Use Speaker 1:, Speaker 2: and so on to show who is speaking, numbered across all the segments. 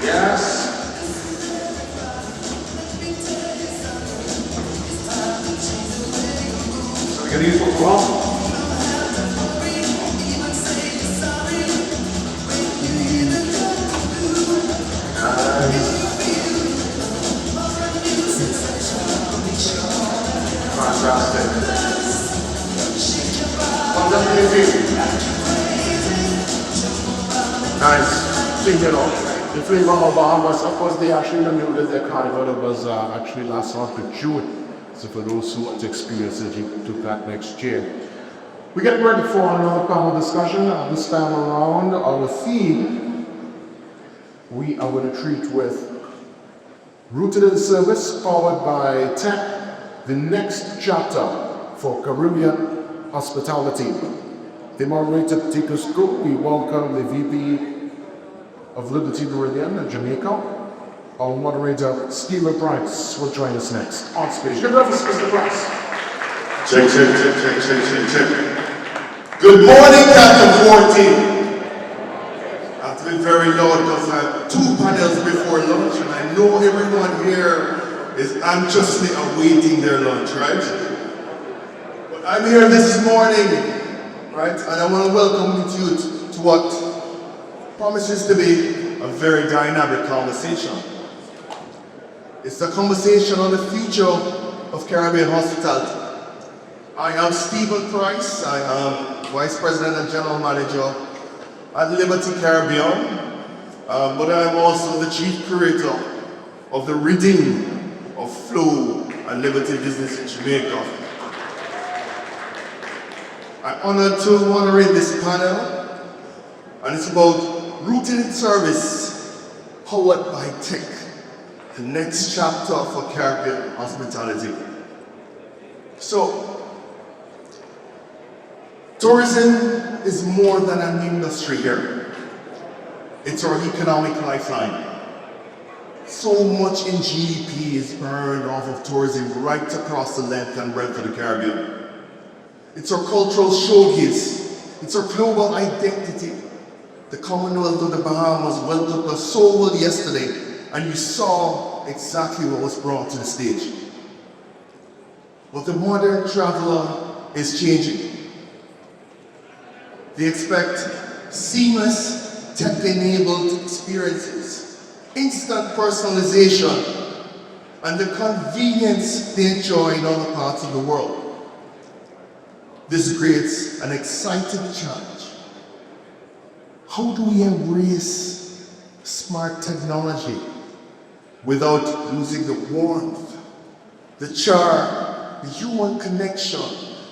Speaker 1: Yes. So we can use what's wrong. Fantastic. Well done, nice. See, you know, the flavor of Bahamas, of course, they actually renewed their carnival. It was actually last month of June. So for those who want to experience it, you took that next year. We're getting ready for another panel discussion. This time around, our theme, we are going to treat with Rooted in Service, powered by Tech, the next chapter for Caribbean hospitality. The moderator to take us through, we welcome the VP of Liberty Meridian in Jamaica. Our moderator, Stephen Price, will join us next on stage. Good luck, Mr. Price.
Speaker 2: Check, check, check, check, check, check, check. Good morning, Captain 14. I've been very loud because I have 2 panels before lunch, and I know everyone here is anxiously awaiting their lunch, right? But I'm here this morning, right, and I want to welcome you to what promises to be a very dynamic conversation. It's a conversation on the future of Caribbean hospitality. I am Stephen Price. I am Vice President and General Manager at Liberty Caribbean, but I am also the Chief Curator of the Reading of Flow and Liberty Business in Jamaica. I'm honored to moderate this panel, and it's about Rooted in Service, powered by Tech, the next chapter for Caribbean hospitality. So, tourism is more than an industry here. It's our economic lifeline. So much in GDP is earned off of tourism right across the length and breadth of the Caribbean. It's our cultural showcase. It's our global identity. The Commonwealth of the Bahamas welcomed us so well yesterday, and you saw exactly what was brought to the stage. But the modern traveler is changing. They expect seamless, tech-enabled experiences, instant personalization, and the convenience they enjoy in other parts of the world. This creates an exciting challenge. How do we embrace smart technology without losing the warmth, the charm, the human connection,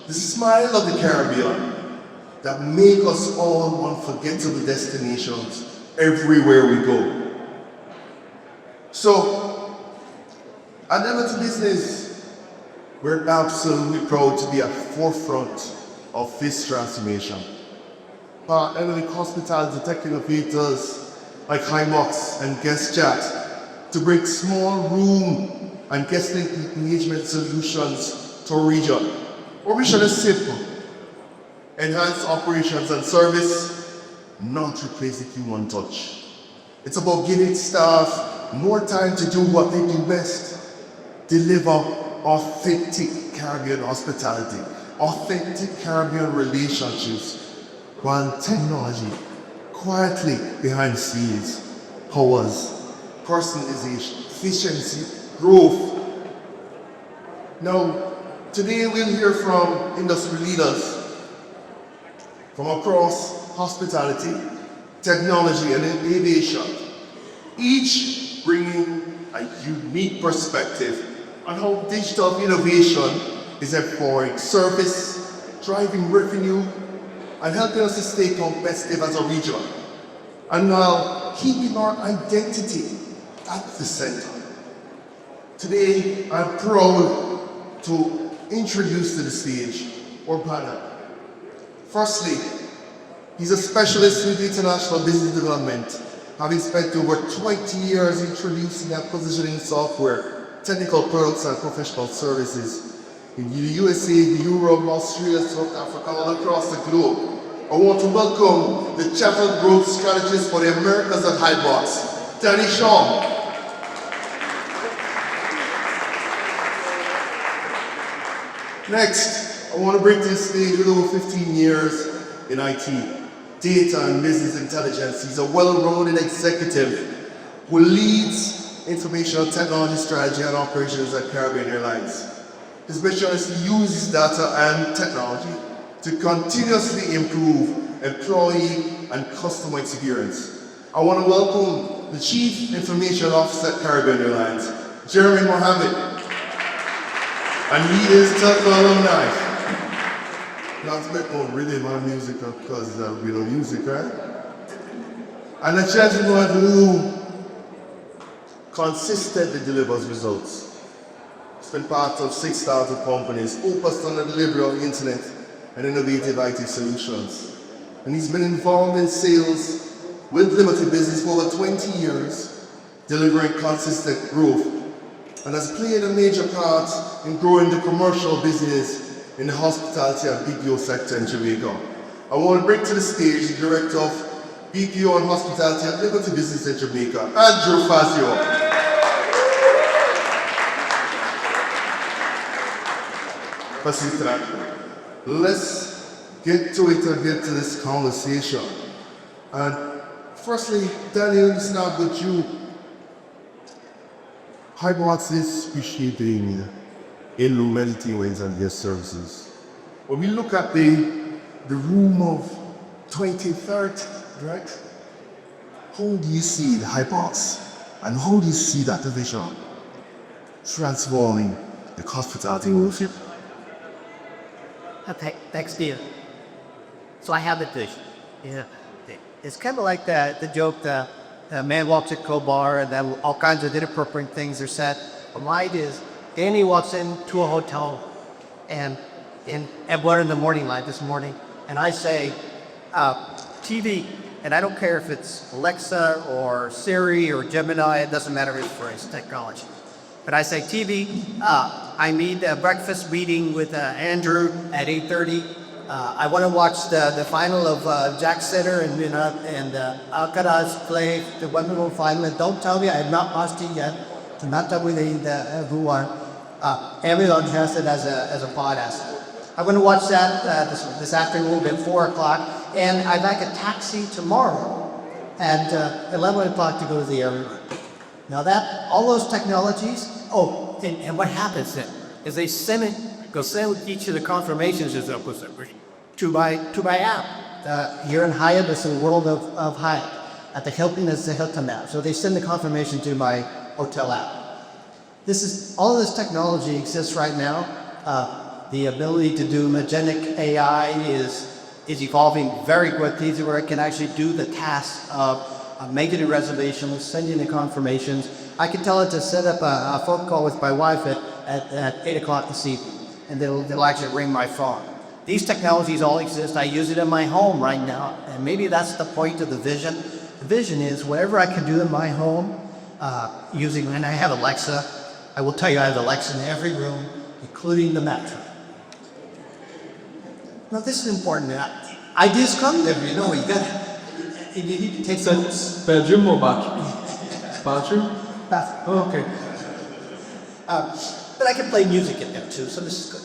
Speaker 2: the smile of the Caribbean that make us all unforgettable destinations everywhere we go? So, at Liberty Business, we're absolutely proud to be at the forefront of this transformation. Partnering with hospitality tech innovators like HiMox and Guest Chat to bring small room and guest engagement solutions to our region. Our mission is simple: enhance operations and service, not replace the human touch. It's about giving staff more time to do what they do best: deliver authentic Caribbean hospitality, authentic Caribbean relationships, while technology quietly behind the scenes powers personalization, efficiency, growth. Now, today we'll hear from industry leaders from across hospitality, technology, and innovation, each bringing a unique perspective on how digital innovation is empowering service, driving revenue, and helping us to stay competitive as a region, and while keeping our identity at the center. Today, I'm proud to introduce to the stage our panel. Firstly, he's a specialist in international business development, having spent over 20 years introducing and positioning software, technical products, and professional services in the USA, Europe, Australia, South Africa, all across the globe. I want to welcome the Chapel Growth Strategist for the Americas at HiMox, Danny Shaw. Next, I want to bring to the stage with over 15 years in IT, data and business intelligence. He's a well-rounded executive who leads information technology strategy and operations at Caribbean Airlines. His mission is to use his data and technology to continuously improve employee and customer experience. I want to welcome the Chief Information Officer at Caribbean Airlines, Jeremy Mohammed. And he is Tech alumni. Not to make more rhythm and music because we don't music, right? And a gentleman who consistently delivers results. He's been part of 6,000 companies focused on the delivery of internet and innovative IT solutions. And he's been involved in sales with limited business for over 20 years, delivering consistent growth, and has played a major part in growing the commercial business in the hospitality and BPO sector in Jamaica. I want to bring to the stage the Director of BPO and Hospitality at Liberty Business in Jamaica, Andrew Fazio. Let's get to it and get to this conversation. And firstly, Daniel, let's start with you. Hyperbox is appreciating in many ways and their services. When we look at the room of 23rd, right? How do you see the Hyperbox and how do you see that division transforming the hospitality industry?
Speaker 3: Thanks, Steve. So I have the vision. Yeah, it's kind of like the joke that a man walks into a bar and then all kinds of inappropriate things are said. But mine is, Danny walks into a hotel and we're in the morning light this morning, and I say, TV, and I don't care if it's Alexa or Siri or Gemini, it doesn't matter for its technology. But I say, TV, I need a breakfast meeting with Andrew at 8:30. I want to watch the final of Jack Sitter and Alcaraz play the Wimbledon final. And don't tell me I have not watched it yet. Do not tell me who won. Amazon has it as a podcast. I'm going to watch that this afternoon at 4 o'clock. And I'd like a taxi tomorrow at 11 o'clock to go to the airport. Now all those technologies, and what happens then is they send each of the confirmations to my app. Here in Hyatt, it's the world of Hyatt. At the Hilton, it's the Hilton app. So they send the confirmation to my hotel app. All of this technology exists right now. The ability to do Magenic AI is evolving very quickly to where it can actually do the task of making a reservation, sending the confirmations. I can tell it to set up a phone call with my wife at 8 o'clock this evening, and they'll actually ring my phone. These technologies all exist. I use it in my home right now, and maybe that's the point of the vision. The vision is whatever I can do in my home, and I have Alexa. I will tell you I have Alexa in every room, including the mattress. Now this is important. Ideas come there, you need to take some...
Speaker 4: Bedroom or bathroom? Bathroom?
Speaker 3: Bathroom.
Speaker 4: Oh, okay.
Speaker 3: But I can play music in there too, so this is good.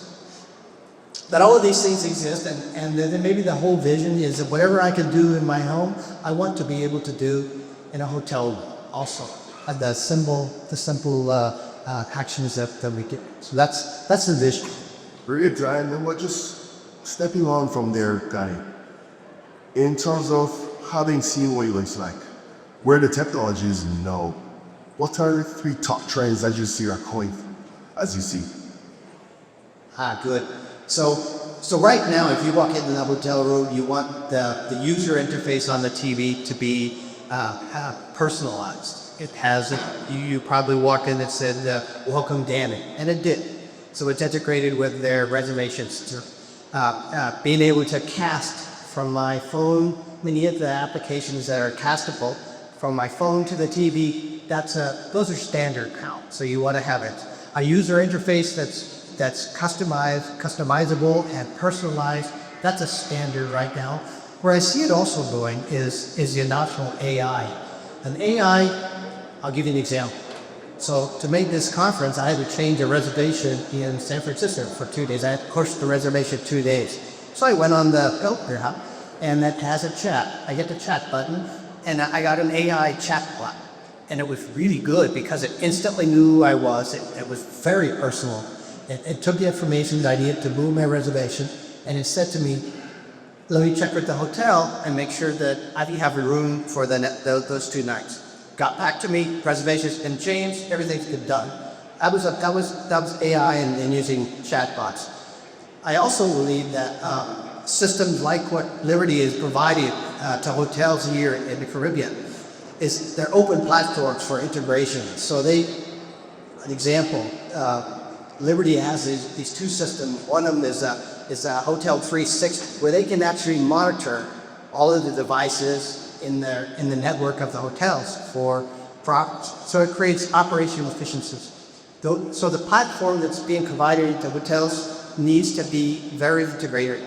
Speaker 3: That all of these things exist, and then maybe the whole vision is that whatever I can do in my home, I want to be able to do in a hotel room also. The simple actions that we get. So that's the vision.
Speaker 2: Great, and we're just stepping on from there, Danny. In terms of having seen what it looks like, where the technology is now, what are the 3 top trends that you see are going as you see?
Speaker 3: Good. So right now, if you walk into the hotel room, you want the user interface on the TV to be personalized. It has it. You probably walked in and said, "Welcome, Danny," and it did. So it's integrated with their reservations. Being able to cast from my phone, many of the applications that are castable from my phone to the TV, those are standard now. So you want to have a user interface that's customizable and personalized. That's a standard right now. Where I see it also going is the adoption of AI. And AI I'll give you an example. So to make this conference, I had to change a reservation in San Francisco for 2 days. I had to push the reservation 2 days. So I went on the filter hub, and that has a chat. I get the chat button, and I got an AI chat bot. And it was really good because it instantly knew who I was. It was very personal. It took the information that I needed to move my reservation, and it said to me, let me check with the hotel and make sure that I have a room for those 2 nights. Got back to me, reservations been changed, everything's been done. That was AI and using chatbots. I also believe that systems like what Liberty is providing to hotels here in the Caribbean they're open platforms for integration. So an example, Liberty has these 2 systems. One of them is a Hotel 360, where they can actually monitor all of the devices in the network of the hotels so it creates operational efficiencies. So the platform that's being provided to hotels needs to be very integrated.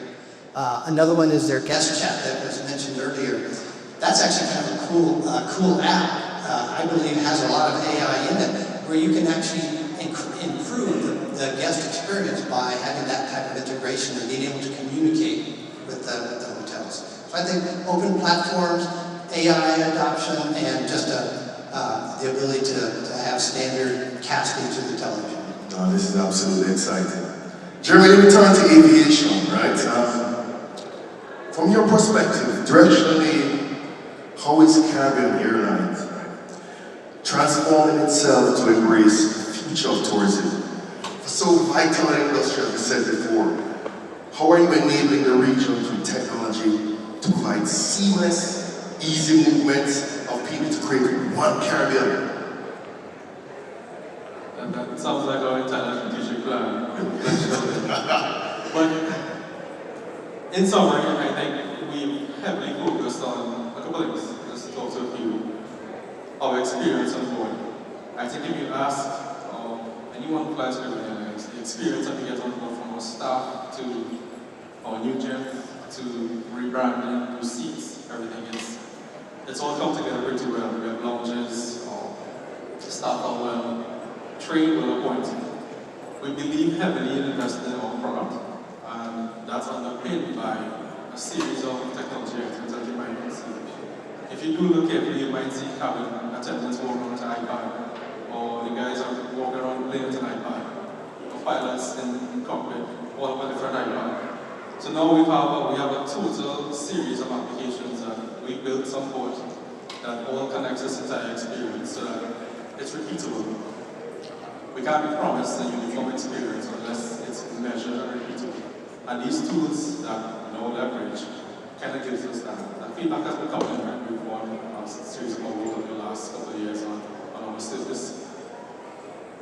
Speaker 3: Another one is their guest chat that was mentioned earlier. That's actually kind of a cool app. I believe has a lot of AI in it, where you can actually improve the guest experience by having that type of integration and being able to communicate with the hotels. So I think open platforms, AI adoption, and just the ability to have standard casting to the television.
Speaker 2: Oh, this is absolutely exciting. Jeremy, let me turn to aviation, right? From your perspective, directionally, how is Caribbean Airlines transforming itself to embrace the future of tourism? So vital an industry, as we said before. How are you enabling the region through technology to provide seamless, easy movement of people to create one Caribbean?
Speaker 4: And that sounds like our entire strategic plan. But in summary, I think we heavily focused on a couple of things. Just to talk to a few. Our experience on board. I think if you ask anyone who flies Caribbean Airlines, the experience that we get on board, from our staff to our new gym to rebranding, new seats, everything it's all come together pretty well. We have lounges, staff are well, trained well appointed. We believe heavily in investing in our product, and that's underpinned by a series of technology items that you might not see. If you do look carefully, you might see cabin attendants walking around with an iPad, or the guys are walking around the plane with an iPad, or pilots in cockpit, all with a different iPad. So now we have a total series of applications that we built on board that all connects this entire experience so that it's repeatable. We can't be promised a uniform experience unless it's measured and repeatable. And these tools that we now leverage kind of gives us that. And feedback has been coming in. We've won a series of awards over the last couple of years on our service.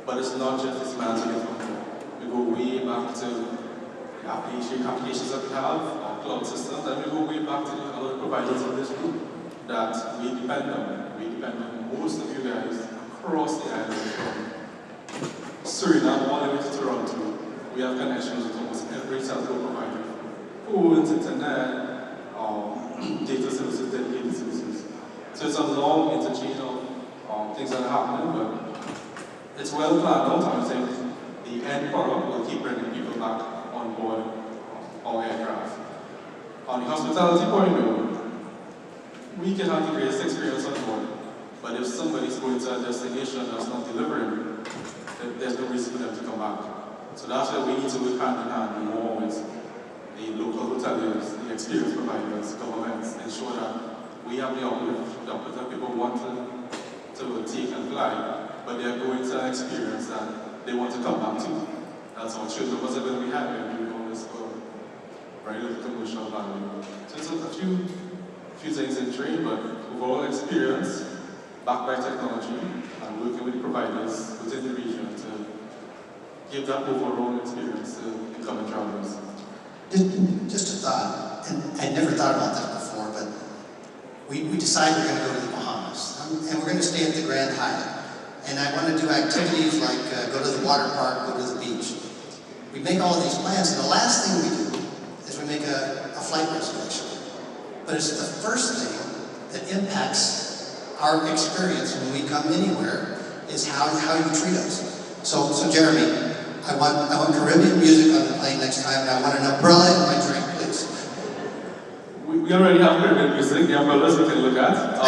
Speaker 4: But it's not just this magic of control. We go way back to the applications that we have, our cloud systems, and we go way back to the other providers of this group that we depend on. We depend on most of you guys across the island, from Suriname all the way to Toronto. We have connections with almost every telco provider. Phones, internet, data services, dedicated services. So it's a long interchain of things that are happening, but it's well planned out, and I think the end product will keep bringing people back on board our aircraft. On the hospitality point of view, we can have the greatest experience on board, but if somebody's going to a destination that's not delivering, there's no reason for them to come back. So that's why we need to work hand in hand more with the local hoteliers, the experience providers, governments, ensure that we have the uplift that people want to take and fly, but they're going to an experience that they want to come back to. That's our children was going to be happy and doing all this for very little commercial value. So it's a few things in train, but overall experience, backed by technology, and working with the providers within the region to give that overall experience to incoming travelers.
Speaker 3: Just a thought, and I never thought about that before, but we decided we're going to go to the Bahamas, and we're going to stay at the Grand Hyatt. And I want to do activities like go to the water park, go to the beach. We make all of these plans, and the last thing we do is we make a flight reservation. But it's the first thing that impacts
Speaker 5: our experience when we come anywhere is how you treat us. So Jeremy, I want Caribbean music on the plane next time, and I want an umbrella in my drink, please.
Speaker 4: We already have Caribbean music, the umbrellas we can look at.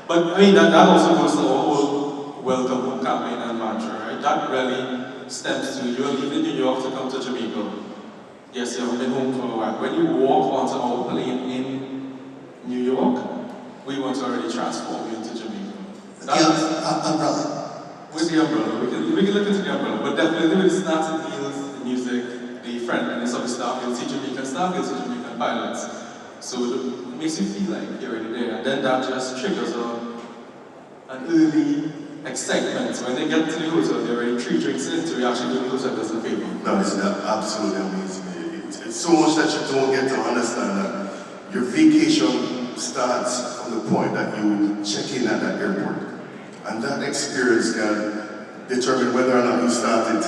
Speaker 4: But I mean, that also goes to our whole welcome home campaign and mantra, right? That really stems to you're leaving New York to come to Jamaica. Yes, you haven't been home for a while. When you walk onto our plane in New York, we want to already transform you into Jamaica.
Speaker 5: The umbrella.
Speaker 4: With the umbrella, we can look into the umbrella, but definitely with the snacks and deals, the music, the friendliness of the staff, you'll see Jamaican staff, you'll see Jamaican pilots. So it makes you feel like you're already there, and then that just triggers an early excitement. When they get to the hotel, they're already 3 drinks in, so we actually do the hotel as a favor.
Speaker 2: No, it's absolutely amazing. It's so much that you don't get to understand that your vacation starts from the point that you check in at that airport. And that experience can determine whether or not you started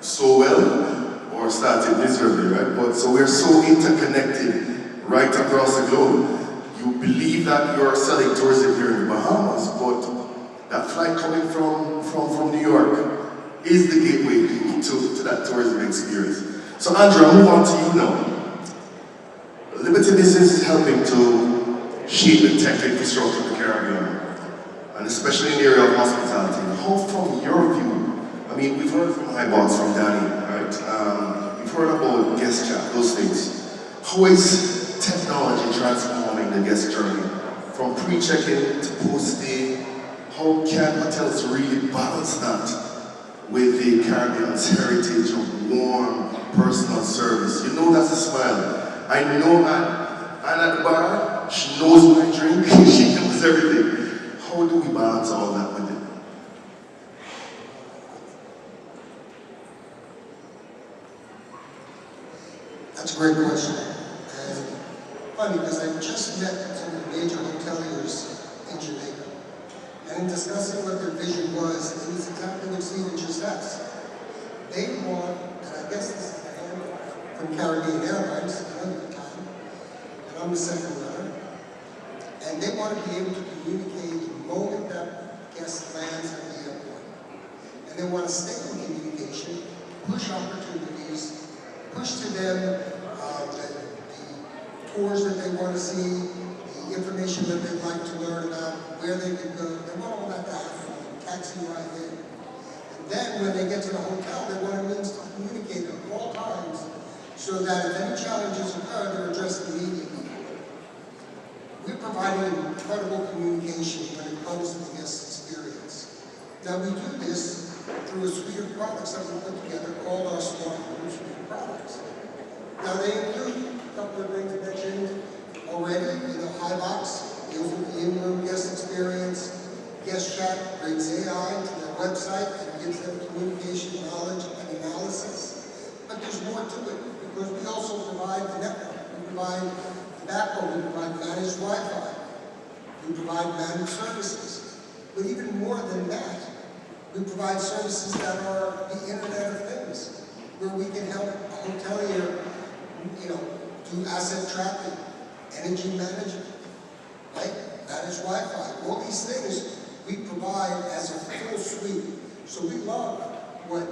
Speaker 2: so well or started miserably, right? But so we're so interconnected right across the globe. You believe that you're selling tourism here in the Bahamas, but that flight coming from New York is the gateway to that tourism experience. So Andrew, I'll move on to you now. Liberty Business is helping to shape the tech infrastructure of the Caribbean, and especially in the area of hospitality. How, from your view, I mean, we've heard from iBots, from Danny, right? We've heard about guest chat, those things. How is technology transforming the guest journey? From pre-check-in to post-stay, how can hotels really balance that with the Caribbean's heritage of warm, personal service? You know that's a smile. I know at the bar, she knows my drink, she knows everything. How do we balance all that with it?
Speaker 6: That's a great question. And funny, because I just met some of the major hoteliers in Jamaica. And in discussing what their vision was, it was exactly what Stephen just asked. They want, and I guess this is the hand from Caribbean Airlines, another time, and I'm the second runner, and they want to be able to communicate the moment that guest lands at the airport. And they want to stay in communication, push opportunities, push to them the tours that they want to see, the information that they'd like to learn about, where they can go. They want all that to happen, taxi right in. And then when they get to the hotel, they want a means to communicate at all times so that if any challenges occur, they're addressed immediately. We're providing incredible communication when it comes to the guest experience. Now we do this through a suite of products that we put together called our Smart Home suite of products. Now they include a couple of things mentioned already, high box, deals with the in-room guest experience. Guest chat brings AI to their website and gives them communication, knowledge, and analysis. But there's more to it because we also provide the network. We provide the backbone, we provide managed Wi-Fi, we provide managed services. But even more than that, we provide services that are the Internet of Things, where we can help a hotelier, do asset tracking, energy management, right? Managed Wi-Fi. All these things we provide as a full suite. So we love what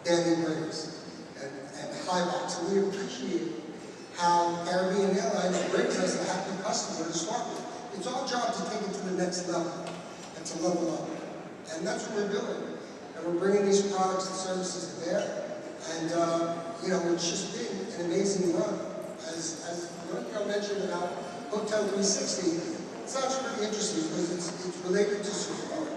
Speaker 6: Danny brings and Highbox, and we appreciate how Caribbean Airlines brings us a happy customer to start with. It's our job to take it to the next level and to level up. And that's what we're doing. And we're bringing these products and services to bear. And, it's just been an amazing run. As Marco mentioned about Hotel 360, it sounds pretty interesting because it's related to support.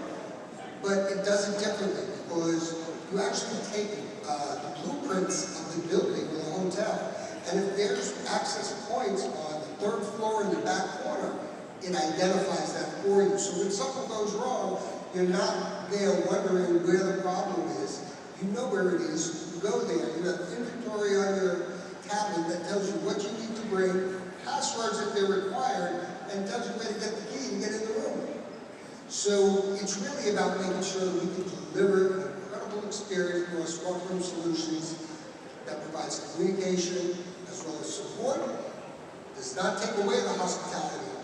Speaker 6: But it does it differently because you actually take the blueprints of the building or the hotel, and if there's access points on the 3rd floor in the back corner, it identifies that for you. So when something goes wrong, you're not there wondering where the problem is. You know where it is, you go there, you have inventory on your tablet that tells you what you need to bring, passwords if they're required, and tells you where to get the key and get in the room. So it's really about making sure that we can deliver an incredible experience for our smart room solutions that provides communication as well as support, does not take away the hospitality,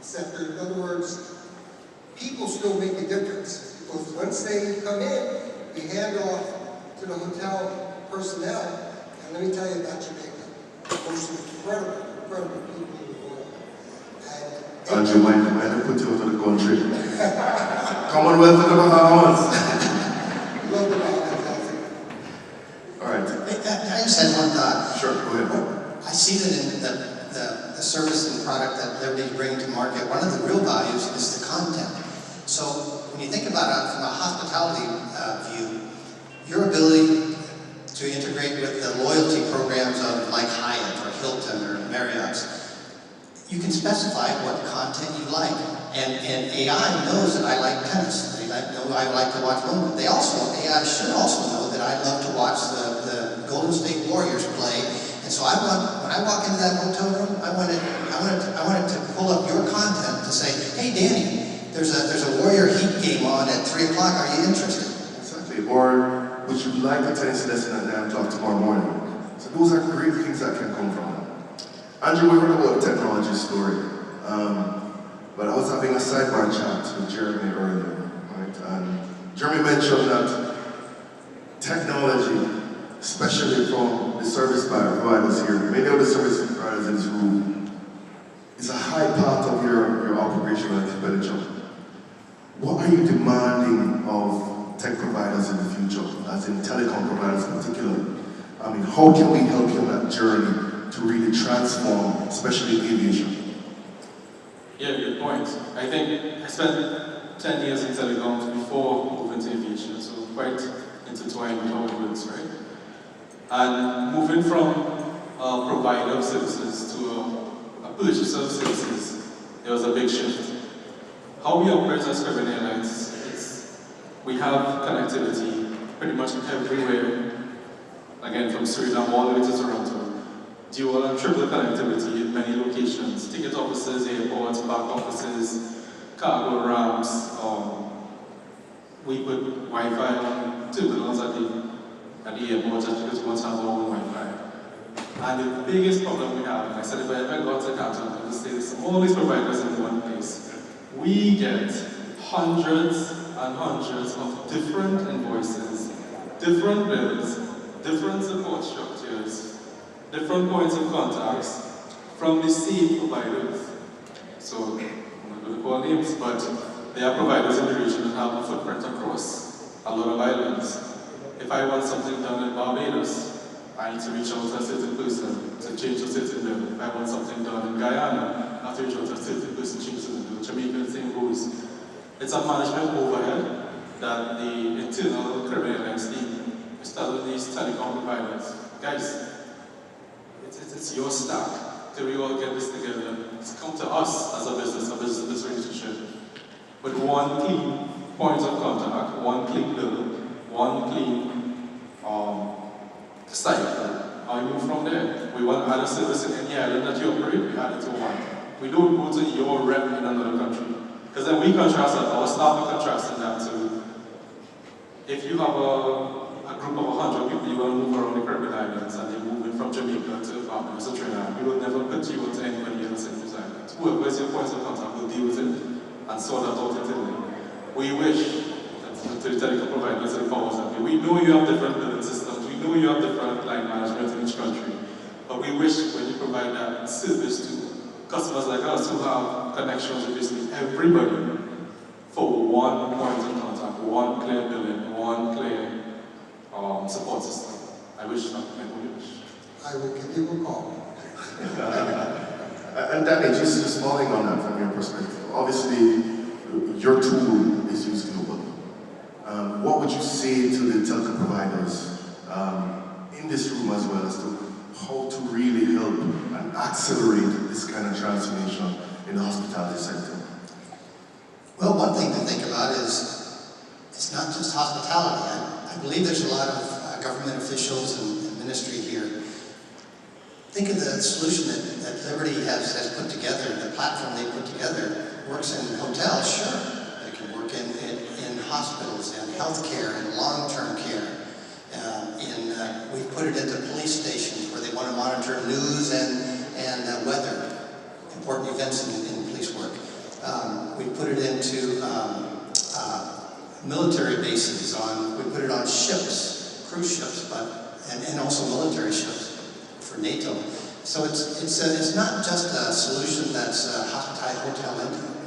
Speaker 6: sector. In other words, people still make a difference. Because once they come in, we hand off to the hotel personnel, and let me tell you about Jamaica. Most incredible, incredible people in the world. And
Speaker 2: Andrew, mind I put you out of the country? Commonwealth of the Bahamas.
Speaker 6: love the Bahamas.
Speaker 2: All right.
Speaker 5: I just had one thought.
Speaker 2: Sure, go ahead.
Speaker 5: I see that in the service and product that Liberty's bringing to market, one of the real values is the content. So when you think about it from a hospitality view, your ability to integrate with the loyalty programs of like Hyatt or Hilton or Marriott's, you can specify what content you like. And AI knows that I like tennis. They know I like to watch Wimbledon. AI should also know that I love to watch the Golden State Warriors play. And so when I walk into that hotel room, I wanted to pull up your content to say, hey Danny, there's a Warrior Heat game on at 3 o'clock. Are you interested?
Speaker 2: Exactly. Or would you like a tennis lesson at 9 o'clock tomorrow morning? So those are great things that can come from that. Andrew, we heard about the technology story. But I was having a sidebar chat with Jeremy earlier, right? And Jeremy mentioned that technology, especially from the service providers here, many of the service providers in this room, is a high part of your operational expenditure. What are you demanding of tech providers in the future, as in telecom providers particularly? I mean, how can we help you on that journey to really transform, especially aviation?
Speaker 4: Yeah, good point. I think I spent 10 years in telecoms before moving to aviation, so quite intertwined with how it works, right? And moving from a provider of services to a purchaser of services, there was a big shift. How we operate as Caribbean Airlines is we have connectivity pretty much everywhere, again from Suriname all the way to Toronto. Dual and triple connectivity in many locations, ticket offices, airports, back offices, cargo ramps. We put Wi-Fi on terminals at the airport just because we want to have our own Wi-Fi. And the biggest problem we have, and I said if I ever got to Canton, I would say this, all these providers in one place, we get hundreds and hundreds of different invoices, different bills, different support structures, different points of contacts from the same providers. So, I'm not going to call names, but there are providers in the region that have a footprint across a lot of islands. If I want something done in Barbados, I need to reach out to a certain person to change a certain bill. If I want something done in Guyana, I have to reach out to a certain person to change a certain bill. Jamaica, the same goes. It's a management overhead that the internal Caribbean Airlines team is telling these telecom providers, guys, it's your stack. Till we all get this together. It's come to us as a business relationship. With one clean point of contact, one clean bill, one clean cycle. And we move from there. We want to add a service in any island that you operate, we add it to one. We don't go to your rep in another country. Because then we contrast that, our staff are contrasting that to, if you have a group of 100 people, you want to move around the Caribbean islands and they're moving from Jamaica to Bahamas or Trinidad, we will never put you onto anybody else in those islands. Whoever is your point of contact will deal with it and sort that out internally. We wish to the telecom providers and powers that we know you have different billing systems, we know you have different line management in each country, but we wish when you provide that service to customers like us who have connections with basically everybody for one point of contact, one clear billing, one clear support system. I wish that, I really wish.
Speaker 6: I will give you a call.
Speaker 2: And Danny, just following on that from your perspective, obviously your tool is used globally. What would you say to the telecom providers in this room as well as to how to really help and accelerate this kind of transformation in the hospitality sector?
Speaker 5: Well, one thing to think about is it's not just hospitality. I believe there's a lot of government officials and ministry here. Think of the solution that Liberty has put together, the platform they put together. Works in hotels, sure. It can work in hospitals and healthcare and long-term care. We've put it into police stations where they want to monitor news and weather, important events in police work. We put it into military bases. We put it on ships, cruise ships, and also military ships for NATO. So it's not just a solution that's hotel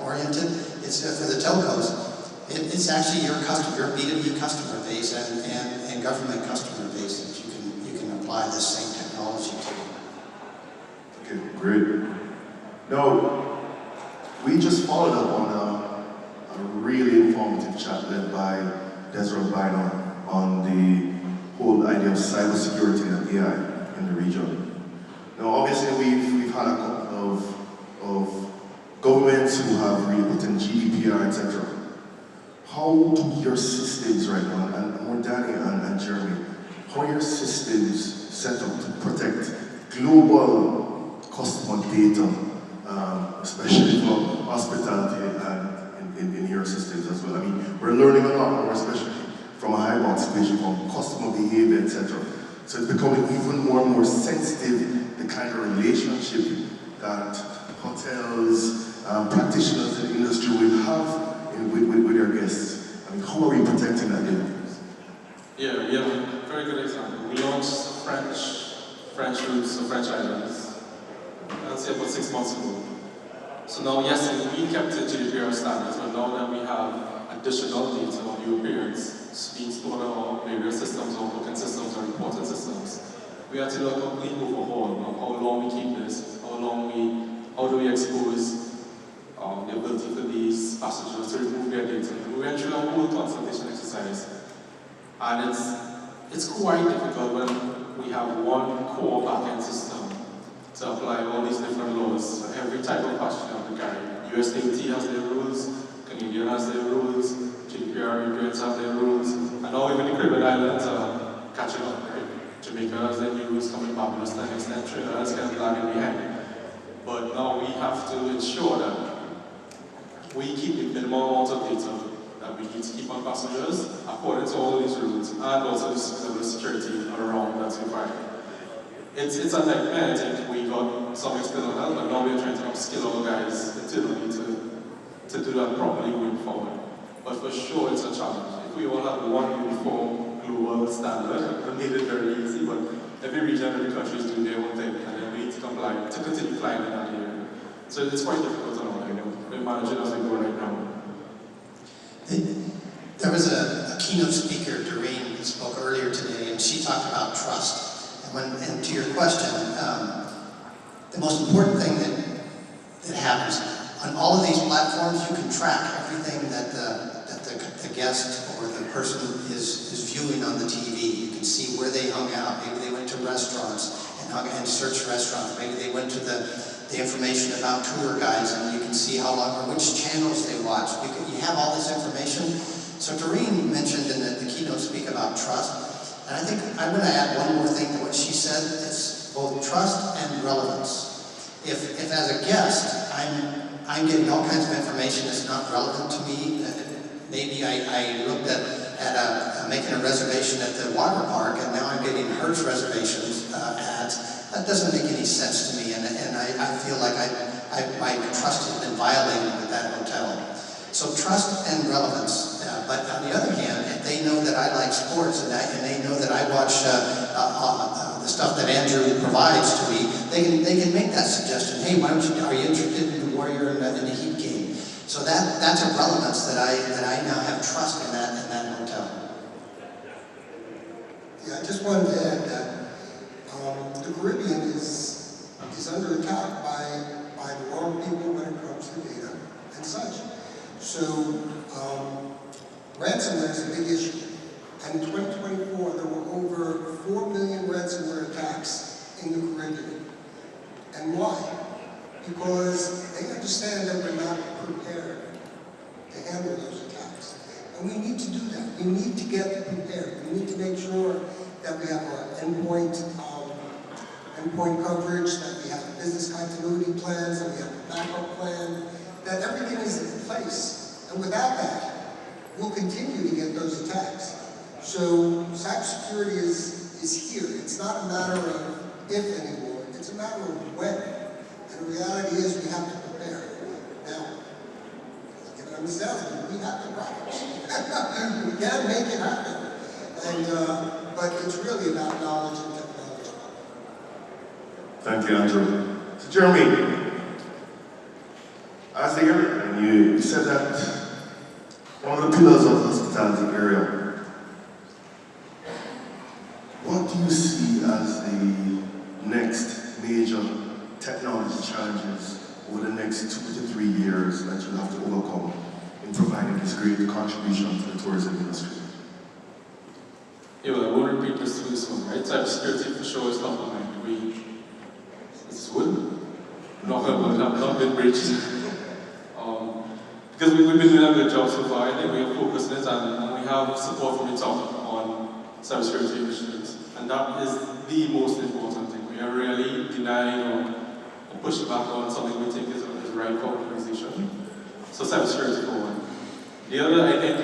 Speaker 5: oriented. It's for the telcos. It's actually your B2B customer base and government customer base that you can apply this same technology to.
Speaker 2: Okay, great. Now, we just followed up on a really informative chat led by Desiree Bynum on the whole idea of cybersecurity and AI in the region. Now, obviously, we've had a couple of governments who have really put in GDPR, etc. How do your systems right now, and more Danny and Jeremy, how are your systems set up to protect global customer data, especially for hospitality and in your systems as well? I mean, we're learning a lot more, especially from a high participation from customer behavior, etc. So it's becoming even more and more sensitive, the kind of relationship that hotels, practitioners in the industry will have with their guests. I mean, how are we protecting that data?
Speaker 4: Yeah, we have a very good example. We launched French routes, or French islands, I'd say about 6 months ago. So now, yes, we kept the GDPR standards, but now that we have additional data of Europeans being stored on our various systems, our booking systems, our reporting systems, we had to do a complete overhaul of how long we keep this, how do we expose the ability for these passengers to remove their data. We went through a whole consultation exercise, and it's quite difficult when we have one core backend system to apply all these different laws for every type of passenger on the carry. USDOT has their rules, Canadian has their rules, GDPR Europeans have their rules, and now even the Caribbean Islands are catching up, right? Jamaica has their new rules coming, Barbados to an extent, Trinidad is kind of lagging behind. But now we have to ensure that we keep the minimum amount of data that we need to keep on passengers according to all these rules and also the security around that's required. It's a nightmare. I think we got some external help, but now we're trying to upskill our guys internally to do that properly going forward. But for sure, it's a challenge. If we all had one uniform global standard, it would make it very easy, but every region, every country is doing their own thing, and then we need to comply, to continue flying in that area. So it's quite difficult on our end. We're managing as we go right now.
Speaker 5: There was a keynote speaker, Doreen, who spoke earlier today, and she talked about trust. And to your question, the most important thing that happens on all of these platforms, you can track everything that the guest or the person is viewing on the TV. You can see where they hung out. Maybe they went to restaurants and searched restaurants. Maybe they went to the information about tour guides, and you can see how long or which channels they watched. You have all this information. So Doreen mentioned in the keynote speak about trust. And I think I'm going to add one more thing to what she said. It's both trust and relevance. If as a guest, I'm getting all kinds of information that's not relevant to me, maybe I looked at making a reservation at the water park, and now I'm getting Hertz reservations ads. That doesn't make any sense to me, and I feel like my trust has been violated with that hotel. So trust and relevance. But on the other hand, if they know that I like sports and they know that I watch the stuff that Andrew provides to me, they can make that suggestion. Hey, are you interested in the Warrior in the Heat game? So that's a relevance that I now have trust in that hotel.
Speaker 6: Yeah, I just wanted to add that the Caribbean is under attack by the wrong people when it comes to data and such. So ransomware is a big issue. And in 2024, there were over 4 million ransomware attacks in the Caribbean. And why? Because they understand that we're not prepared to handle those attacks. And we need to do that. We need to get prepared. We need to make sure that we have our endpoint coverage, that we have business continuity plans, that we have a backup plan, that everything is in place. And without that, we'll continue to get those attacks. So cybersecurity is here. It's not a matter of if anymore, it's a matter of when. And the reality is we have to prepare. Now, we salesmen, we have the products. We can make it happen. And, but it's really about knowledge and technology.
Speaker 2: Thank you, Andrew. So Jeremy, as the area, you said that one of the pillars of the hospitality area, what do you see as the next major technology challenges over the next 2 to 3 years that you have to overcome in providing this great contribution to the tourism industry?
Speaker 4: Yeah, well, I won't repeat this one, right? Cybersecurity for sure is top of mind. It's wood. Not been breached. Because we've been doing a good job so far. I think we have focused on it and we have support from the top on cybersecurity initiatives. And that is the most important thing. We are really denying or pushing back on something we think is right for organization. So cybersecurity for one. The other, I think,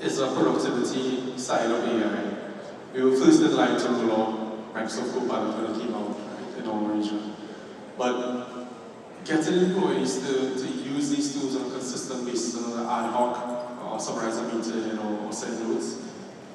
Speaker 4: is a productivity side of AI. We were first in line to roll out Microsoft Copilot when it came out, right, in our region. But getting employees to use these tools on a consistent basis, on an ad hoc, or summarize a meeting, or send notes,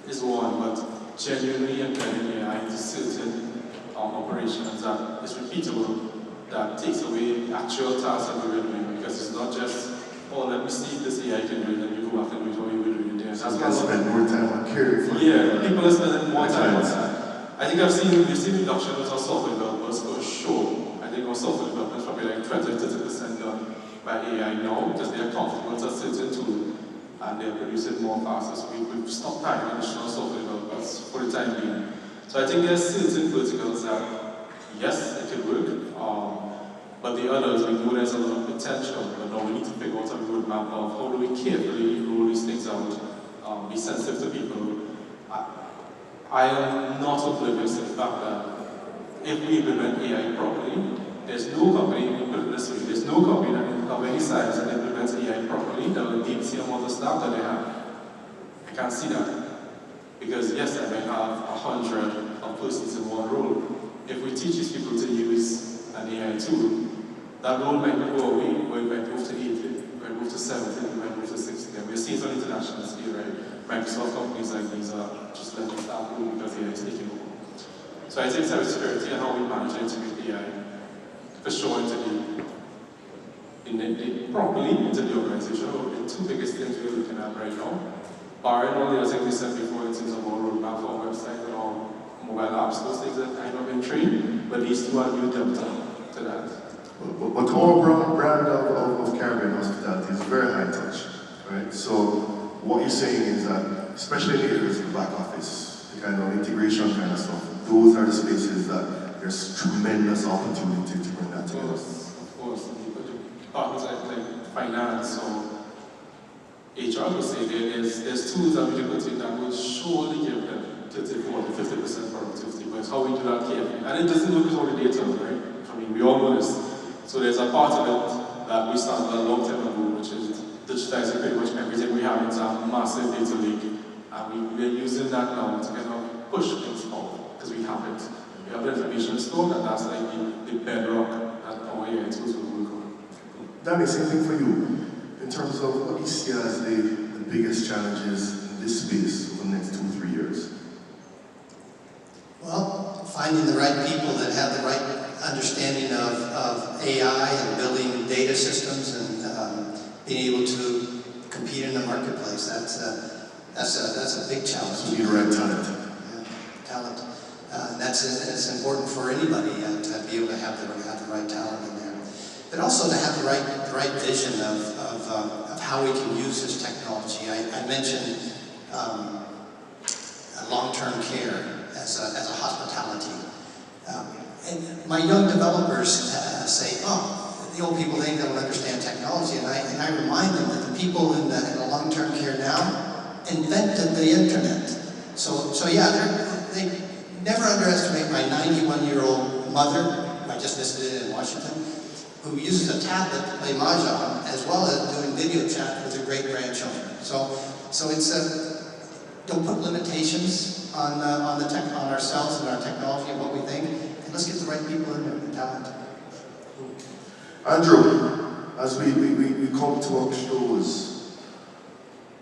Speaker 4: is one. But genuinely embedding AI into certain operations that is repeatable, that takes away actual tasks that we were doing, because it's not just, oh, let me see if this AI can do it, and you go back and do it how you were doing it there.
Speaker 2: So you can spend more time on caring for
Speaker 4: people are spending more time on that. I think we've seen reductions of software developers for sure. I think our software development is probably like 20-30% done by AI now, because they are comfortable with a certain tool and they're producing more faster. So we've stopped hiring additional software developers for the time being. So I think there's certain verticals that, yes, it can work, but the others, we know there's a lot of potential, but now we need to figure out a roadmap of how do we carefully roll these things out, be sensitive to people. I am not oblivious to the fact that if we implement AI properly, there's no company, put it this way, there's no company of any size that implements AI properly that will need the same amount of staff that they have. I can't see that. Because yes, I may have 100 of persons in one role. If we teach these people to use an AI tool, that role might go away, or it might move to 80, it might move to 70, it might move to 60. And we're seeing it on international scale, right? Microsoft companies like these are just letting staff go because AI is taking over. So I think cybersecurity and how we manage and integrate AI for sure properly into the organization are the two biggest things we're looking at right now. Barring all the other things we said before in terms of our roadmap for our website and our mobile apps, those things that kind of been trained, but these two are new depth to that.
Speaker 2: But our brand of Caribbean hospitality is very high touch, right? So what you're saying is that, especially in the areas of the back office, the kind of integration kind of stuff, those are the spaces that there's tremendous opportunity to bring that together.
Speaker 4: Of course. Departments like finance or HR would say there's tools that we can put in that will surely give them 30, 40, 50% productivity, but it's how we do that carefully. And it doesn't look at all the data, right? I mean, we all know this. So there's a part of it that we started a long time ago, which is digitizing pretty much everything we have into a massive data lake. And we're using that now to kind of push things forward, because we have it. We have the information stored, and that's like the bedrock that our AI tools will work on.
Speaker 2: Danny, same thing for you. In terms of what you see as the biggest challenges in this space over the next 2-3 years?
Speaker 5: Well, finding the right people that have the right understanding of AI and building data systems and being able to compete in the marketplace. That's a big challenge.
Speaker 2: So you need the right talent.
Speaker 5: Yeah, talent. It's important for anybody to be able to have the right talent in there, but also to have the right vision of how we can use this technology. I mentioned long-term care as a hospitality. And my young developers say, oh, the old people, they don't understand technology. And I remind them that the people in the long-term care now invented the internet. So yeah, they never underestimate my 91-year-old mother, who I just visited in Washington, who uses a tablet to play mahjong, as well as doing video chat with her great-grandchildren. So it's don't put limitations on ourselves and our technology and what we think. And let's get the right people in there, the talent.
Speaker 2: Andrew, as we come to our close,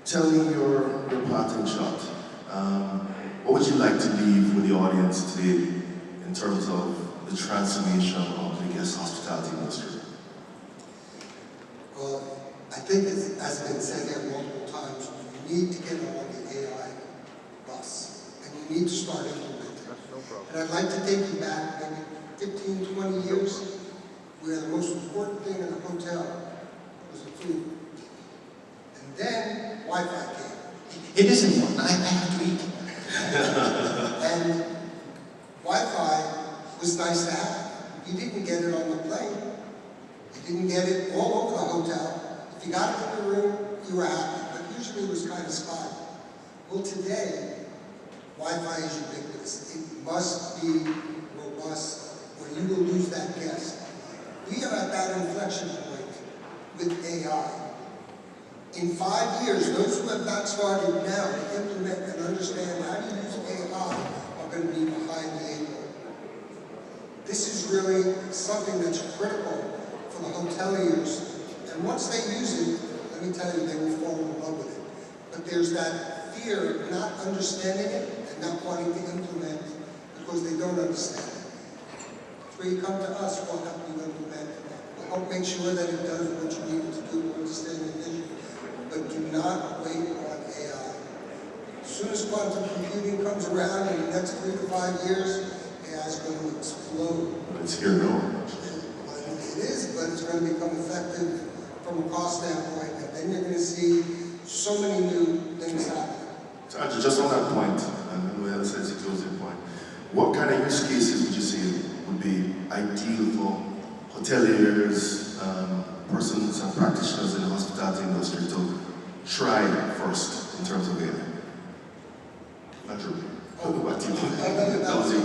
Speaker 2: tell me your parting shot. What would you like to leave with the audience today in terms of the transformation of the guest hospitality industry?
Speaker 6: Well, I think as has been said here multiple times, you need to get on the AI bus, and you need to start implementing. And I'd like to take you back maybe 15, 20 years, where the most important thing in a hotel was the food. And then Wi-Fi came.
Speaker 5: It is important. I have to eat.
Speaker 6: And Wi-Fi was nice to have. You didn't get it on the plane. You didn't get it all over the hotel. If you got it in the room, you were happy. But usually it was kind of spotty. Well, today, Wi-Fi is ubiquitous. It must be robust, or you will lose that guest. We are at that inflection point with AI. In 5 years, those who have not started now to implement and understand how to use AI are going to be behind the eight ball. This is really something that's critical for the hoteliers. And once they use it, let me tell you, they will fall in love with it. But there's that fear of not understanding it and not wanting to implement because they don't understand it. That's where you come to us, we'll help you implement it. We'll help make sure that it does what you need it to do to understand the vision. But do not wait on AI. As soon as quantum computing comes around in the next 3 to 5 years, AI is going to explode.
Speaker 2: It's here now.
Speaker 6: It is, but it's going to become effective from a cost standpoint, and then you're going to see so many new things happen.
Speaker 2: So Andrew, just on that point, and whoever says the closing point, what kind of use cases would you say would be ideal for hoteliers, persons and practitioners in the hospitality industry to try first in terms of AI? Andrew, what do you think? That was you.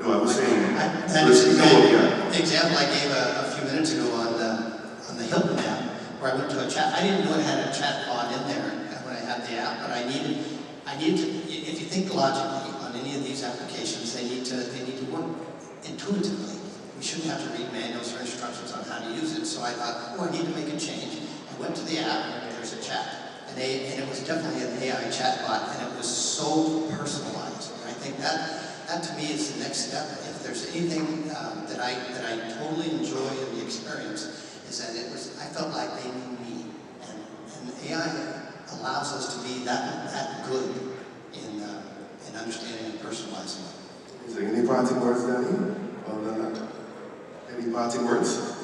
Speaker 2: No, I was saying,
Speaker 5: That is the example I gave a few minutes ago on the Hilton app, where I went to a chat. I didn't know it had a chat pod in there when I had the app, but I needed to. If you think logically on any of these applications, they need to work intuitively. We shouldn't have to read manuals or instructions on how to use it. So I thought, oh, I need to make a change. I went to the app, and there's a chat, and it was definitely an AI chatbot, and it was so personalized. And I think that to me is the next step. If there's anything that I totally enjoy in the experience, is that I felt like they knew me, and AI allows us to be that good in understanding and personalizing.
Speaker 2: Is there any parting words, Danny? Other than that, any parting words?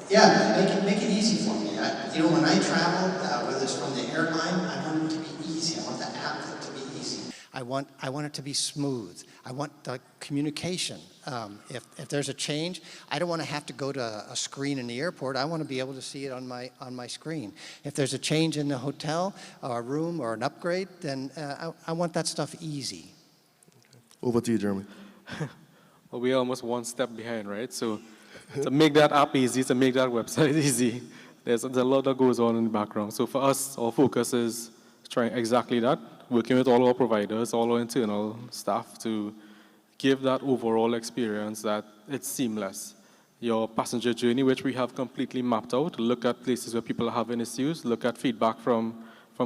Speaker 5: Yeah, make it easy for me. When I travel, whether it's from the airline, I want it to be easy. I want the app to be easy. I want it to be smooth. I want the communication. If there's a change, I don't want to have to go to a screen in the airport. I want to be able to see it on my screen. If there's a change in the hotel or a room or an upgrade, then I want that stuff easy.
Speaker 2: Over to you, Jeremy.
Speaker 4: Well, we're almost one step behind, right? So to make that app easy, to make that website easy, there's a lot that goes on in the background. So for us, our focus is trying exactly that, working with all our providers, all our internal staff to give that overall experience that it's seamless. Your passenger journey, which we have completely mapped out, look at places where people are having issues, look at feedback from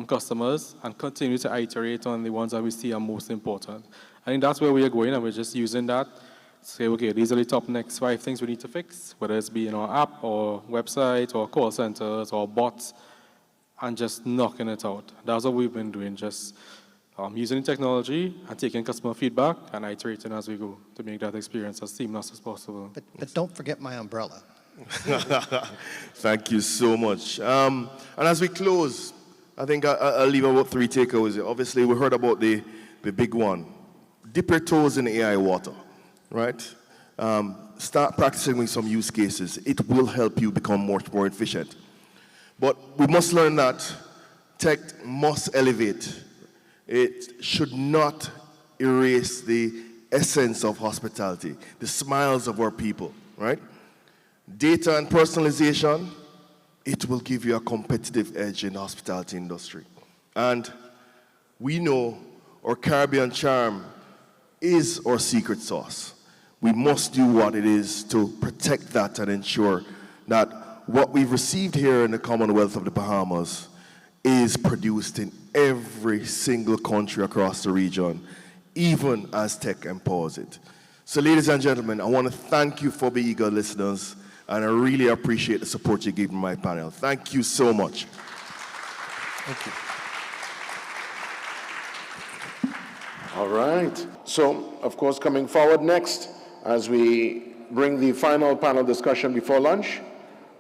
Speaker 4: customers, and continue to iterate on the ones that we see are most important. I think that's where we are going, and we're just using that to say, okay, these are the top next 5 things we need to fix, whether it's be in our app or website or call centers or bots, and just knocking it out. That's what we've been doing, just using technology and taking customer feedback and iterating as we go to make that experience as seamless as possible.
Speaker 3: But don't forget my umbrella.
Speaker 2: Thank you so much. And as we close, I think I'll leave about 3 takeaways. Obviously, we heard about the big one. Dip your toes in AI water, right? Start practicing with some use cases. It will help you become much more efficient. But we must learn that tech must elevate. It should not erase the essence of hospitality, the smiles of our people, right? Data and personalization, it will give you a competitive edge in the hospitality industry. And we know our Caribbean charm is our secret sauce. We must do what it is to protect that and ensure that what we've received here in the Commonwealth of the Bahamas is produced in every single country across the region, even as tech empowers it. So ladies and gentlemen, I want to thank you for being eager listeners, and I really appreciate the support you gave my panel. Thank you so much.
Speaker 3: Thank you.
Speaker 1: All right. So, of course, coming forward next, as we bring the final panel discussion before lunch,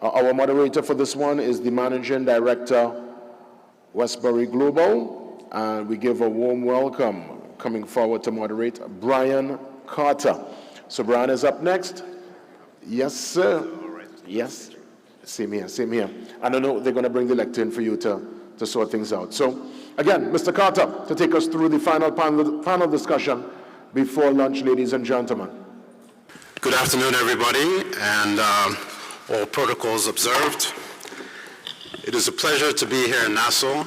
Speaker 1: our moderator for this one is the Managing Director, Westbury Global, and we give a warm welcome, coming forward to moderate, Brian Carter. So Brian is up next. Yes, sir. Yes. Same here, same here. I don't know, they're going to bring the lectern for you to sort things out. So, again, Mr. Carter, to take us through the final panel discussion before lunch, ladies and gentlemen.
Speaker 7: Good afternoon, everybody, and all protocols observed. It is a pleasure to be here in Nassau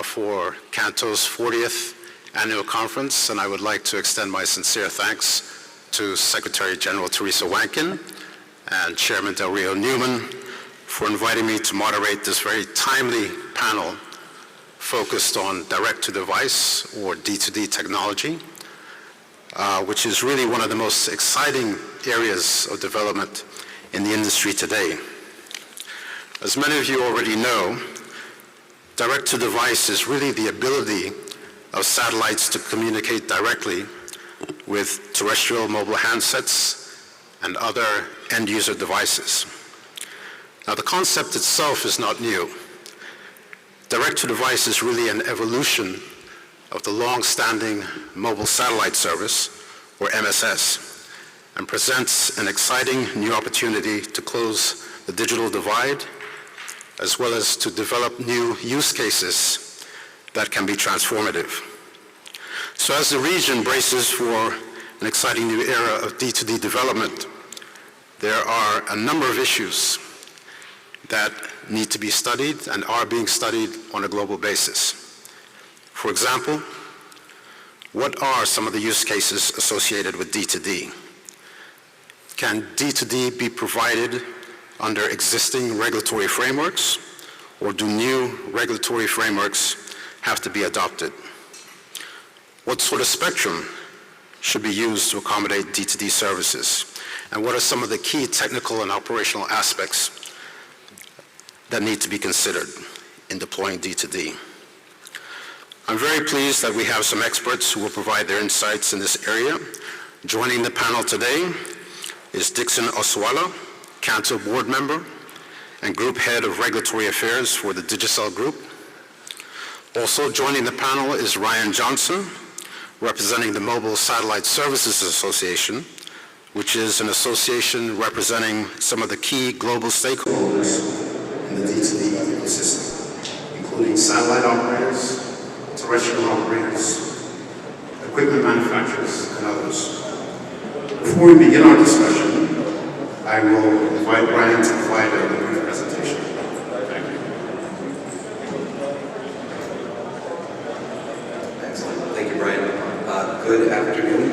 Speaker 7: for Canto's 40th annual conference, and I would like to extend my sincere thanks to Secretary General Teresa Wankin and Chairman Del Rio Newman for inviting me to moderate this very timely panel focused on direct-to-device, or D2D technology, which is really one of the most exciting areas of development in the industry today. As many of you already know, direct-to-device is really the ability of satellites to communicate directly with terrestrial mobile handsets and other end-user devices. Now, the concept itself is not new. Direct-to-device is really an evolution of the long-standing mobile satellite service, or MSS, and presents an exciting new opportunity to close the digital divide, as well as to develop new use cases that can be transformative. So as the region braces for an exciting new era of D2D development, there are a number of issues that need to be studied and are being studied on a global basis. For example, what are some of the use cases associated with D2D? Can D2D be provided under existing regulatory frameworks, or do new regulatory frameworks have to be adopted? What sort of spectrum should be used to accommodate D2D services? And what are some of the key technical and operational aspects that need to be considered in deploying D2D? I'm very pleased that we have some experts who will provide their insights in this area. Joining the panel today is Dixon Oswala, Canto board member and Group Head of Regulatory Affairs for the Digicel Group. Also joining the panel is Ryan Johnson, representing the Mobile Satellite Services Association, which is an association representing some of the key global stakeholders in the D2D ecosystem, including satellite operators, terrestrial operators, equipment manufacturers, and others. Before we begin our discussion, I will invite Brian to provide a brief presentation. Thank you.
Speaker 8: Excellent. Thank you, Brian. Good afternoon.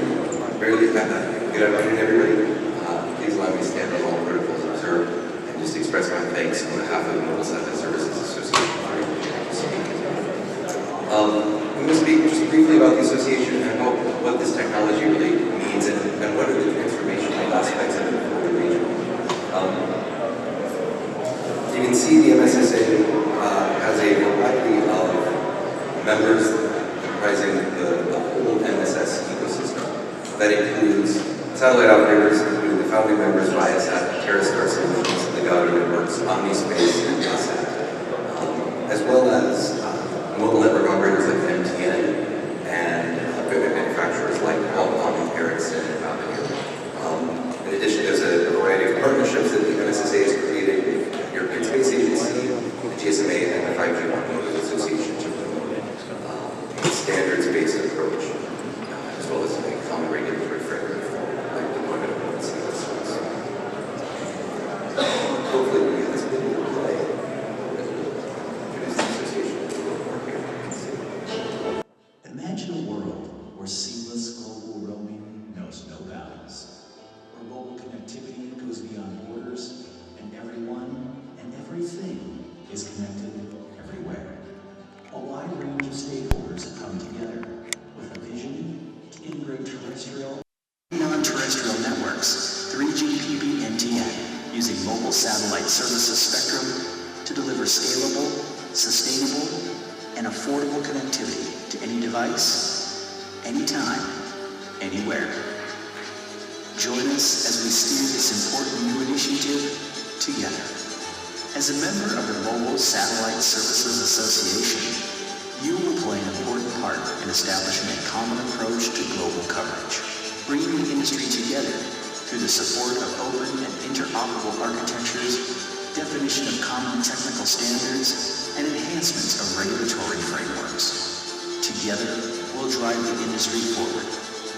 Speaker 8: Good afternoon, everybody. Please allow me to stand on all protocols observed and just express my thanks on behalf of the Mobile Satellite Services Association for speaking. I'm going to speak just briefly about the association and what this technology really means and what are the transformational aspects of it for the region. You can see the MSSA has a variety of members comprising the whole MSS ecosystem. That includes satellite operators, including the founding members Viasat, TerreStar Solutions, the Government Networks, Omnispace, and JSAT, as well as mobile network operators like MTN and equipment manufacturers like Qualcomm, Ericsson, and Avenir. In addition, there's a variety of partnerships that the MSSA has created with the European Space Agency, the GSMA, and the 5G Automotive Association to promote a standards-based approach, as well as a common regulatory framework for the deployment of mobile systems. Hopefully, we get this video to play. Introduce the association a little more here.
Speaker 9: Imagine a world where seamless global connectivity goes beyond borders, and everyone and everything is connected everywhere. A wide range of stakeholders have come together with a vision to integrate terrestrial and non-terrestrial networks, 3GPP NTN, using mobile satellite services spectrum to deliver scalable, sustainable, and affordable connectivity to any device, anytime, anywhere. Join us as we steer this important new initiative together. As a member of the Mobile Satellite Services Association, you will play an important part in establishing a common approach to global coverage, bringing the industry together through the support of open and interoperable architectures, definition of common technical standards, and enhancements of regulatory frameworks. Together, we'll drive the industry forward,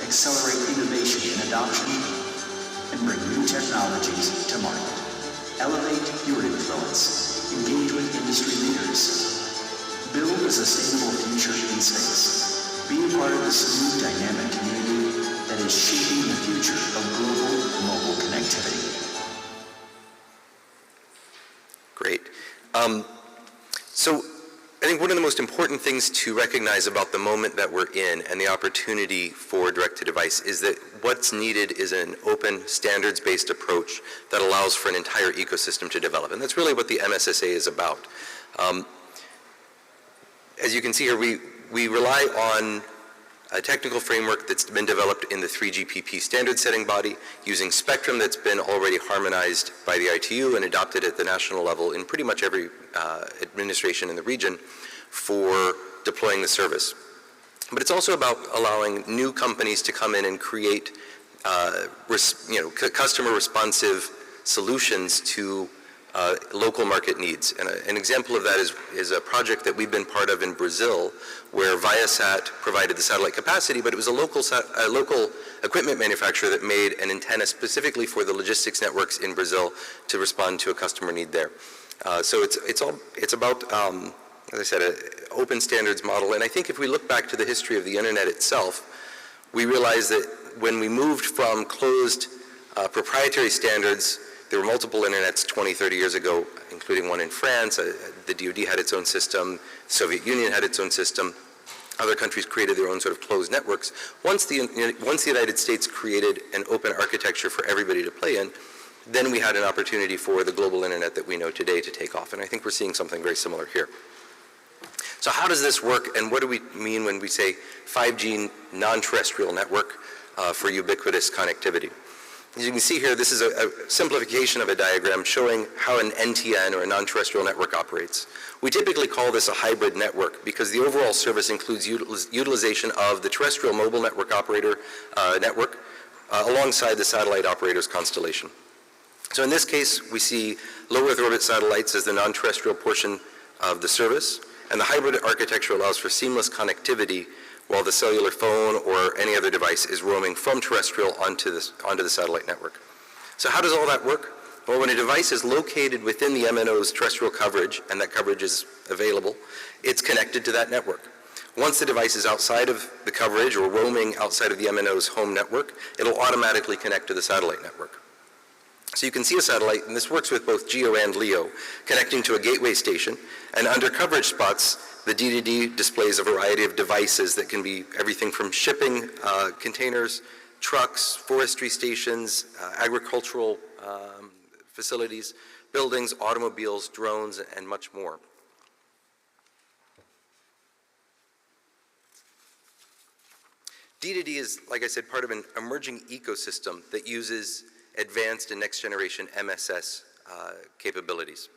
Speaker 9: accelerate innovation and adoption, and bring new technologies to market. Elevate your influence, engage with industry leaders, build a sustainable future in space. Be a part of the smooth, dynamic community that is shaping the future of global mobile connectivity.
Speaker 10: Great. So I think one of the most important things to recognize about the moment that we're in and the opportunity for direct-to-device is that what's needed is an open, standards-based approach that allows for an entire ecosystem to develop. And that's really what the MSSA is about. As you can see here, we rely on a technical framework that's been developed in the 3GPP standard setting body using spectrum that's been already harmonized by the ITU and adopted at the national level in pretty much every administration in the region for deploying the service. But it's also about allowing new companies to come in and create customer responsive solutions to local market needs. And an example of that is a project that we've been part of in Brazil, where Viasat provided the satellite capacity, but it was a local equipment manufacturer that made an antenna specifically for the logistics networks in Brazil to respond to a customer need there. So it's about, as I said, an open standards model. And I think if we look back to the history of the internet itself, we realize that when we moved from closed proprietary standards, there were multiple internets 20, 30 years ago, including one in France. The DoD had its own system. The Soviet Union had its own system. Other countries created their own sort of closed networks. Once the United States created an open architecture for everybody to play in, then we had an opportunity for the global internet that we know today to take off. And I think we're seeing something very similar here. So how does this work, and what do we mean when we say 5G non-terrestrial network for ubiquitous connectivity? As you can see here, this is a simplification of a diagram showing how an NTN, or a non-terrestrial network, operates. We typically call this a hybrid network because the overall service includes utilization of the terrestrial mobile network operator network alongside the satellite operator's constellation. So in this case, we see low Earth orbit satellites as the non-terrestrial portion of the service, and the hybrid architecture allows for seamless connectivity while the cellular phone or any other device is roaming from terrestrial onto the satellite network. So how does all that work? Well, when a device is located within the MNO's terrestrial coverage, and that coverage is available, it's connected to that network. Once the device is outside of the coverage or roaming outside of the MNO's home network, it'll automatically connect to the satellite network. So you can see a satellite, and this works with both GEO and LEO, connecting to a gateway station, and under coverage spots, the D2D displays a variety of devices that can be everything from shipping containers, trucks, forestry stations, agricultural facilities, buildings, automobiles, drones, and much more. D2D is, like I said, part of an emerging ecosystem that uses advanced and next generation MSS capabilities.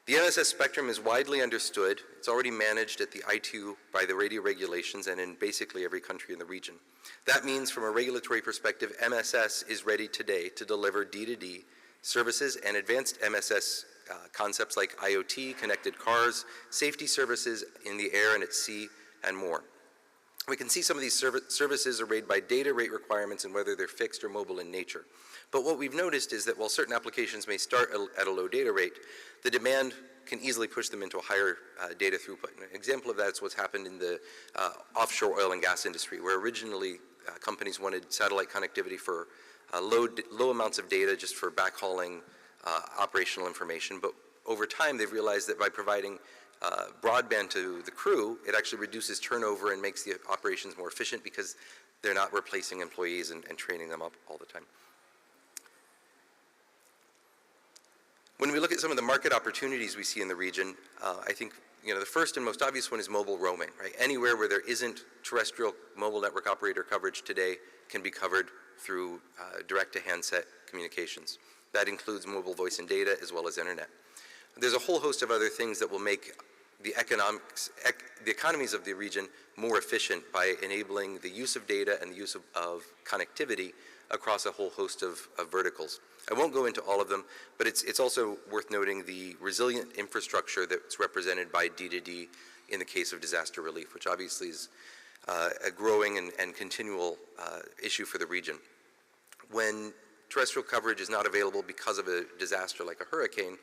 Speaker 10: The MSS spectrum is widely understood. It's already managed at the ITU by the radio regulations and in basically every country in the region. That means from a regulatory perspective, MSS is ready today to deliver D2D services and advanced MSS concepts like IoT, connected cars, safety services in the air and at sea, and more. We can see some of these services are rated by data rate requirements and whether they're fixed or mobile in nature. But what we've noticed is that while certain applications may start at a low data rate, the demand can easily push them into a higher data throughput. And an example of that is what's happened in the offshore oil and gas industry, where originally companies wanted satellite connectivity for low amounts of data just for backhauling operational information, but over time they've realized that by providing broadband to the crew, it actually reduces turnover and makes the operations more efficient because they're not replacing employees and training them up all the time. When we look at some of the market opportunities we see in the region, I think the first and most obvious one is mobile roaming, right? Anywhere where there isn't terrestrial mobile network operator coverage today can be covered through direct-to-handset communications. That includes mobile voice and data as well as internet. There's a whole host of other things that will make the economies of the region more efficient by enabling the use of data and the use of connectivity across a whole host of verticals. I won't go into all of them, but it's also worth noting the resilient infrastructure that's represented by D2D in the case of disaster relief, which obviously is a growing and continual issue for the region. When terrestrial coverage is not available because of a disaster like a hurricane,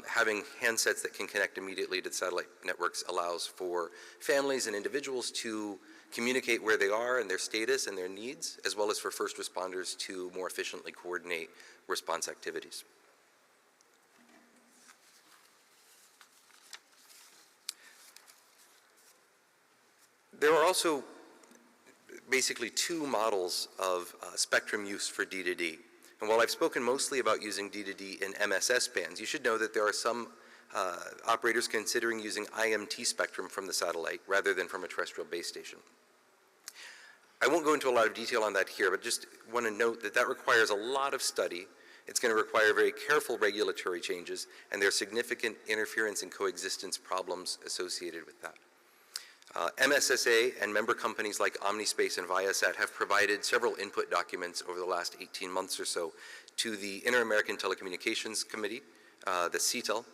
Speaker 10: having handsets that can connect immediately to the satellite networks allows for families and individuals to communicate where they are and their status and their needs, as well as for first responders to more efficiently coordinate response activities. There are also basically two models of spectrum use for D2D. And while I've spoken mostly about using D2D in MSS bands, you should know that there are some operators considering using IMT spectrum from the satellite rather than from a terrestrial base station. I won't go into a lot of detail on that here, but just want to note that that requires a lot of study. It's going to require very careful regulatory changes, and there are significant interference and coexistence problems associated with that. MSSA and member companies like Omnispace and Viasat have provided several input documents over the last 18 months or so to the Inter-American Telecommunications Committee, the CTEL,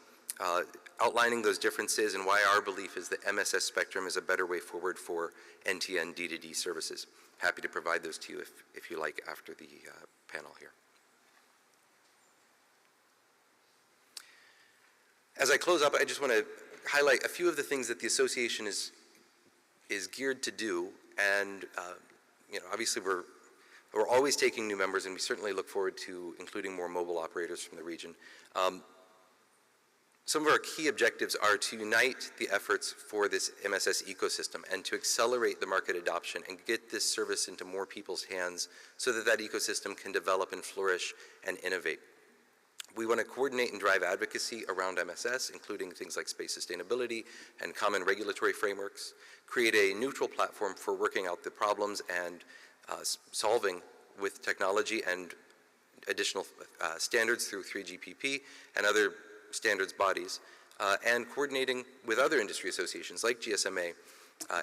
Speaker 10: outlining those differences and why our belief is that MSS spectrum is a better way forward for NTN D2D services. Happy to provide those to you if you like after the panel here. As I close up, I just want to highlight a few of the things that the association is geared to do, and obviously we're always taking new members, and we certainly look forward to including more mobile operators from the region. Some of our key objectives are to unite the efforts for this MSS ecosystem and to accelerate the market adoption and get this service into more people's hands so that that ecosystem can develop and flourish and innovate. We want to coordinate and drive advocacy around MSS, including things like space sustainability and common regulatory frameworks, create a neutral platform for working out the problems and solving with technology and additional standards through 3GPP and other standards bodies, and coordinating with other industry associations like GSMA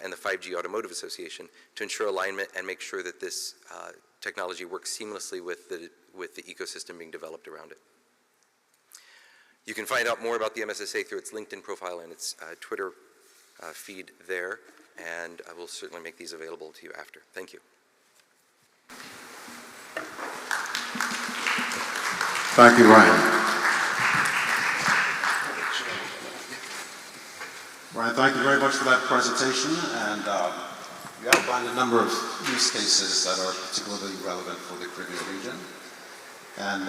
Speaker 10: and the 5G Automotive Association to ensure alignment and make sure that this technology works seamlessly with the ecosystem being developed around it. You can find out more about the MSSA through its LinkedIn profile and its Twitter feed there, and I will certainly make these available to you after. Thank you.
Speaker 1: Thank you, Ryan.
Speaker 11: Ryan, thank you very much for that presentation, and you outlined a number of use cases that are particularly relevant for the Caribbean region. And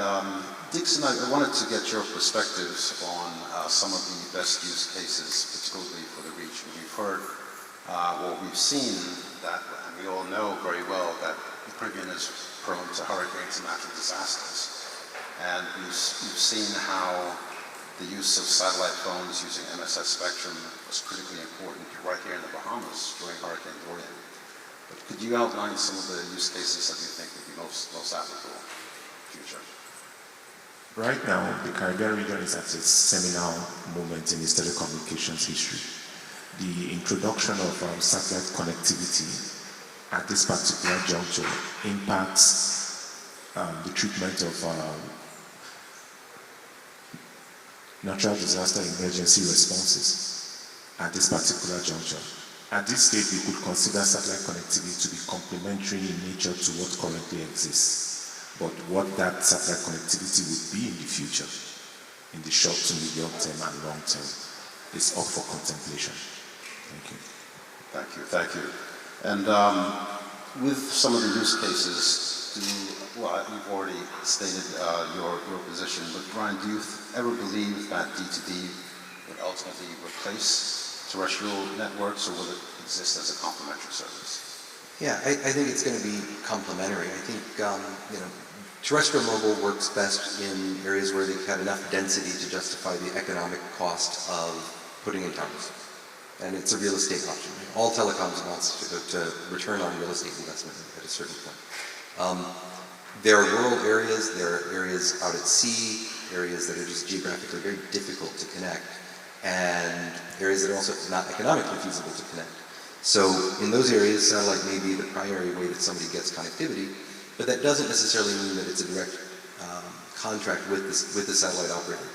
Speaker 11: Dixon, I wanted to get your perspectives on some of the best use cases, particularly for the region. We've heard, or we've seen that, and we all know very well that the Caribbean is prone to hurricanes and natural disasters. And we've seen how the use of satellite phones using MSS spectrum was critically important right here in the Bahamas during Hurricane Dorian. But could you outline some of the use cases that you think would be most applicable in the future?
Speaker 12: Right now, the Caribbean region is at its seminal moment in its telecommunications history. The introduction of satellite connectivity at this particular juncture impacts the treatment of natural disaster emergency responses at this particular juncture. At this stage, we could consider satellite connectivity to be complementary in nature to what currently exists. But what that satellite connectivity would be in the future, in the short to medium term and long term, is up for contemplation. Thank you.
Speaker 11: Thank you, thank you. And with some of the use cases, well, you've already stated your position, but Brian, do you ever believe that D2D would ultimately replace terrestrial networks, or will it exist as a complementary service?
Speaker 10: Yeah, I think it's going to be complementary. I think, terrestrial mobile works best in areas where they have enough density to justify the economic cost of putting in towers. And it's a real estate option. All telecoms wants to return on real estate investment at a certain point. There are rural areas, there are areas out at sea, areas that are just geographically very difficult to connect, and areas that are also not economically feasible to connect. So in those areas, satellite may be the primary way that somebody gets connectivity, but that doesn't necessarily mean that it's a direct contract with the satellite operator.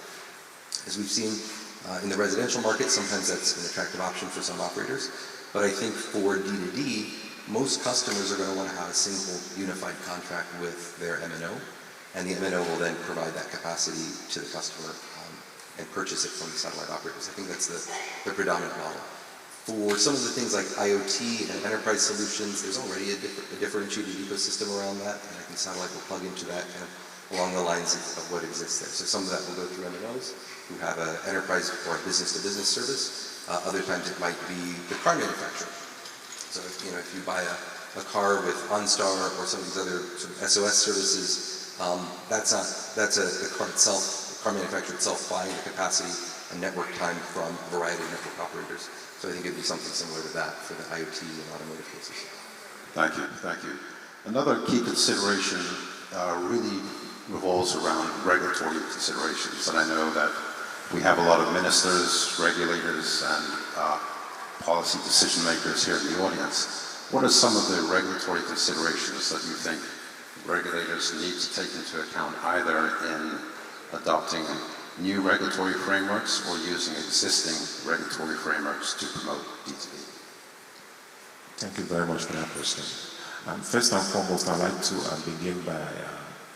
Speaker 10: As we've seen in the residential market, sometimes that's an attractive option for some operators, but I think for D2D, most customers are going to want to have a single unified contract with their MNO, and the MNO will then provide that capacity to the customer and purchase it from the satellite operators. I think that's the predominant model. For some of the things like IoT and enterprise solutions, there's already a differentiated ecosystem around that, and I think satellite will plug into that kind of along the lines of what exists there. So some of that will go through MNOs who have an enterprise or a business-to-business service. Other times it might be the car manufacturer. So if you buy a car with OnStar or some of these other sort of SOS services, that's the car itself, the car manufacturer itself buying the capacity and network time from a variety of network operators. So I think it'd be something similar to that for the IoT and automotive cases.
Speaker 11: Thank you. Another key consideration really revolves around regulatory considerations, and I know that we have a lot of ministers, regulators, and policy decision makers here in the audience. What are some of the regulatory considerations that you think regulators need to take into account, either in adopting new regulatory frameworks or using existing regulatory frameworks to promote D2D?
Speaker 12: Thank you very much for that question. First and foremost, I'd like to begin by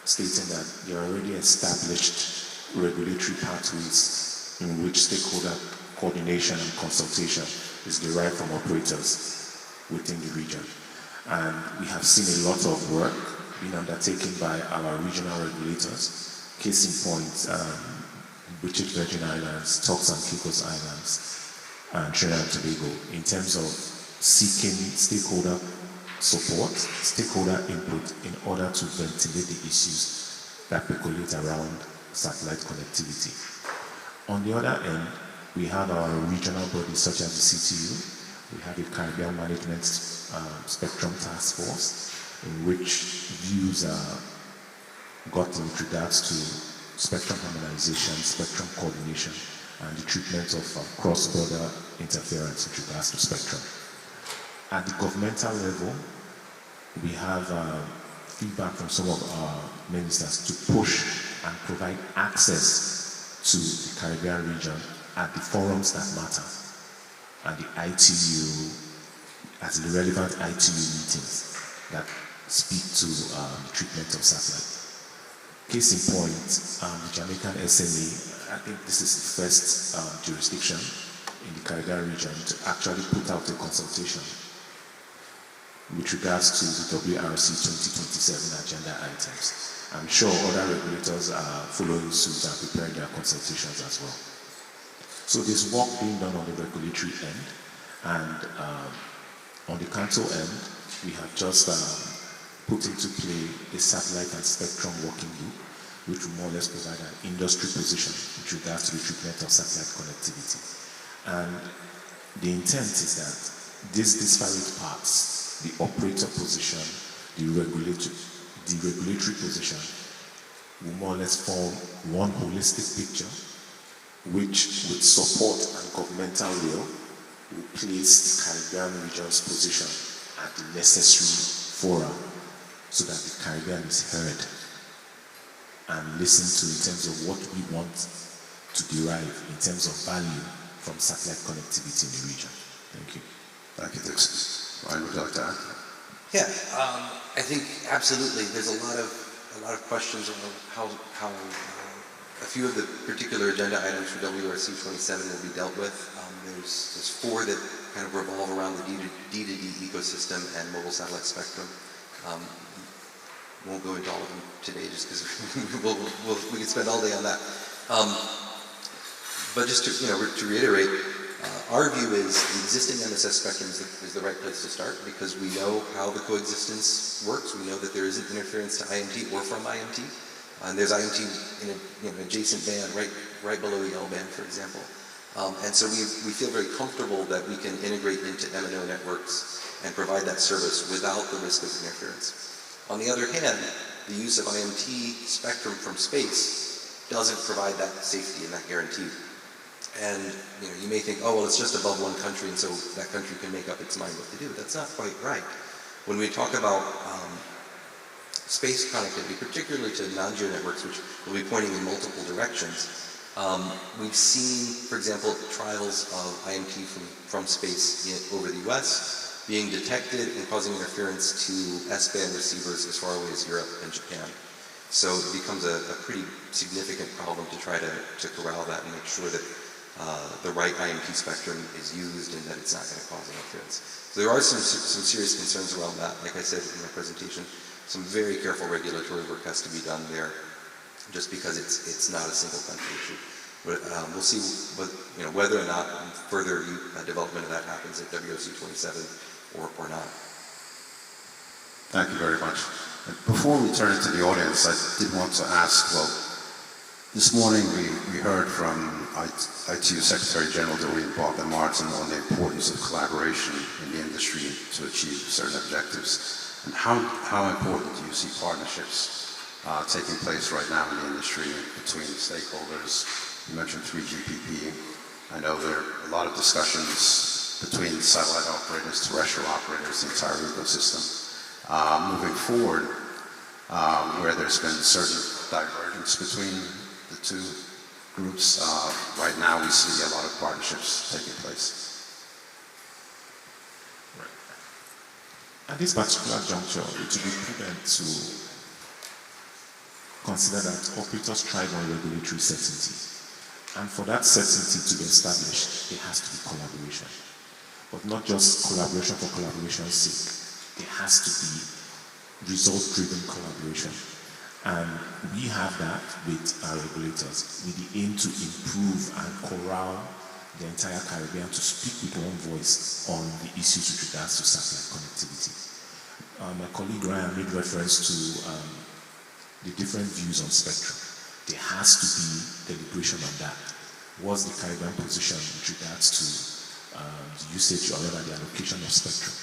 Speaker 12: stating that there are already established regulatory pathways in which stakeholder coordination and consultation is derived from operators within the region. And we have seen a lot of work being undertaken by our regional regulators. Case in point, British Virgin Islands, Turks and Caicos Islands, and Trinidad and Tobago, in terms of seeking stakeholder support, stakeholder input in order to ventilate the issues that percolate around satellite connectivity. On the other end, we have our regional bodies such as the CTU. We have a Caribbean Management Spectrum Task Force, in which views are gotten with regards to spectrum harmonization, spectrum coordination, and the treatment of cross-border interference with regards to spectrum. At the governmental level, we have feedback from some of our ministers to push and provide access to the Caribbean region at the forums that matter, and the ITU, as the relevant ITU meetings that speak to the treatment of satellite. Case in point, the Jamaican SME, I think this is the first jurisdiction in the Caribbean region to actually put out a consultation with regards to the WRC 2027 agenda items. I'm sure other regulators are following suit and preparing their consultations as well. So there's work being done on the regulatory end, and on the council end, we have just put into play a satellite and spectrum working group, which will more or less provide an industry position with regards to the treatment of satellite connectivity. And the intent is that these disparate parts, the operator position, the regulatory position, will more or less form one holistic picture, which with support and governmental will place the Caribbean region's position at the necessary fora so that the Caribbean is heard and listened to in terms of what we want to derive in terms of value from satellite connectivity in the region. Thank you.
Speaker 11: Thank you, Dixon. Ryan, would you like to add?
Speaker 10: Yeah, I think absolutely. There's a lot of questions on how a few of the particular agenda items for WRC 27 will be dealt with. There's 4 that kind of revolve around the D2D ecosystem and mobile satellite spectrum. won't go into all of them today just because we could spend all day on that. But just to reiterate, our view is the existing MSS spectrum is the right place to start because we know how the coexistence works. We know that there isn't interference to IMT or from IMT. And there's IMT in an adjacent band right below the L band, for example. And so we feel very comfortable that we can integrate into MNO networks and provide that service without the risk of interference. On the other hand, the use of IMT spectrum from space doesn't provide that safety and that guarantee. And you may think, oh well, it's just above one country, and so that country can make up its mind what to do. That's not quite right. When we talk about space connectivity, particularly to non-geo networks, which will be pointing in multiple directions, we've seen, for example, trials of IMT from space over the US being detected and causing interference to S-band receivers as far away as Europe and Japan. So it becomes a pretty significant problem to try to corral that and make sure that the right IMT spectrum is used and that it's not going to cause interference. So there are some serious concerns around that. Like I said in my presentation, some very careful regulatory work has to be done there just because it's not a single country issue. But we'll see whether or not further development of that happens at WOC 27 or not.
Speaker 7: Thank you very much. Before we turn it to the audience, I did want to ask, well, this morning we heard from ITU Secretary General Doreen Martin on the importance of collaboration in the industry to achieve certain objectives. And how important do you see partnerships taking place right now in the industry between stakeholders? You mentioned 3GPP. I know there are a lot of discussions between satellite operators, terrestrial operators, the entire ecosystem. Moving forward, where there's been certain divergence between the two groups, right now we see a lot of partnerships taking place.
Speaker 12: At this particular juncture, it would be prudent to consider that operators thrive on regulatory certainty. And for that certainty to be established, there has to be collaboration. But not just collaboration for collaboration's sake. There has to be result-driven collaboration. And we have that with our regulators with the aim to improve and corral the entire Caribbean to speak with one voice on the issues with regards to satellite connectivity. My colleague Ryan made reference to the different views on spectrum. There has to be deliberation on that. What's the Caribbean position with regards to the usage or rather the allocation of spectrum?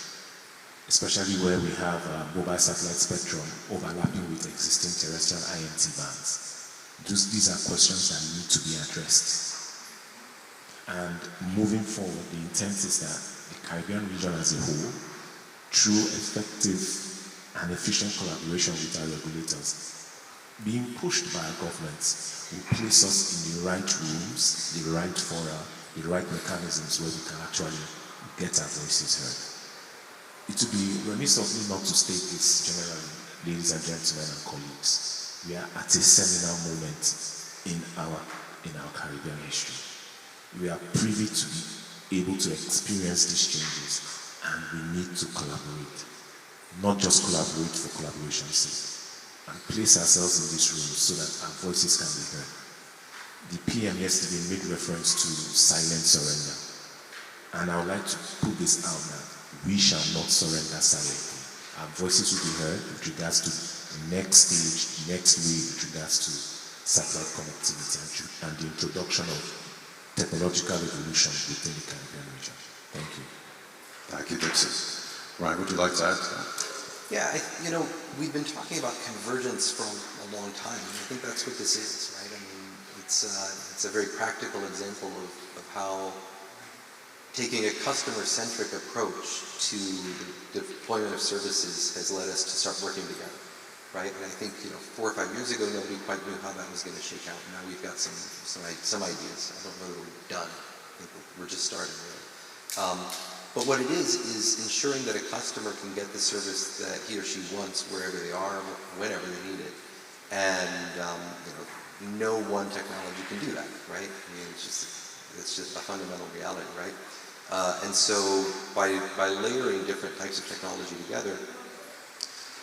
Speaker 12: Especially where we have mobile satellite spectrum overlapping with existing terrestrial IMT bands. These are questions that need to be addressed. And moving forward, the intent is that the Caribbean region as a whole, through effective and efficient collaboration with our regulators, being pushed by our governments, will place us in the right rooms, the right fora, the right mechanisms where we can actually get our voices heard. It would be remiss of me not to state this generally, ladies and gentlemen and colleagues. We are at a seminal moment in our Caribbean history. We are privy to be able to experience these changes, and we need to collaborate. Not just collaborate for collaboration's sake, and place ourselves in this room so that our voices can be heard. The PM yesterday made reference to silent surrender, and I would like to put this out now. We shall not surrender silently. Our voices will be heard with regards to the next stage, next wave with regards to satellite connectivity and the introduction of technological evolution within the Caribbean region. Thank you.
Speaker 7: Thank you, Dixon. Ryan, would you like to add to that?
Speaker 10: Yeah, we've been talking about convergence for a long time, and I think that's what this is, right? I mean, it's a very practical example of how taking a customer-centric approach to the deployment of services has led us to start working together, right? And I think 4 or 5 years ago, nobody quite knew how that was going to shake out. Now we've got some ideas. I don't know that we're done. I think we're just starting, really. But what it is ensuring that a customer can get the service that he or she wants wherever they are, whenever they need it. And no one technology can do that, right? I mean, it's just a fundamental reality, right? And so by layering different types of technology together,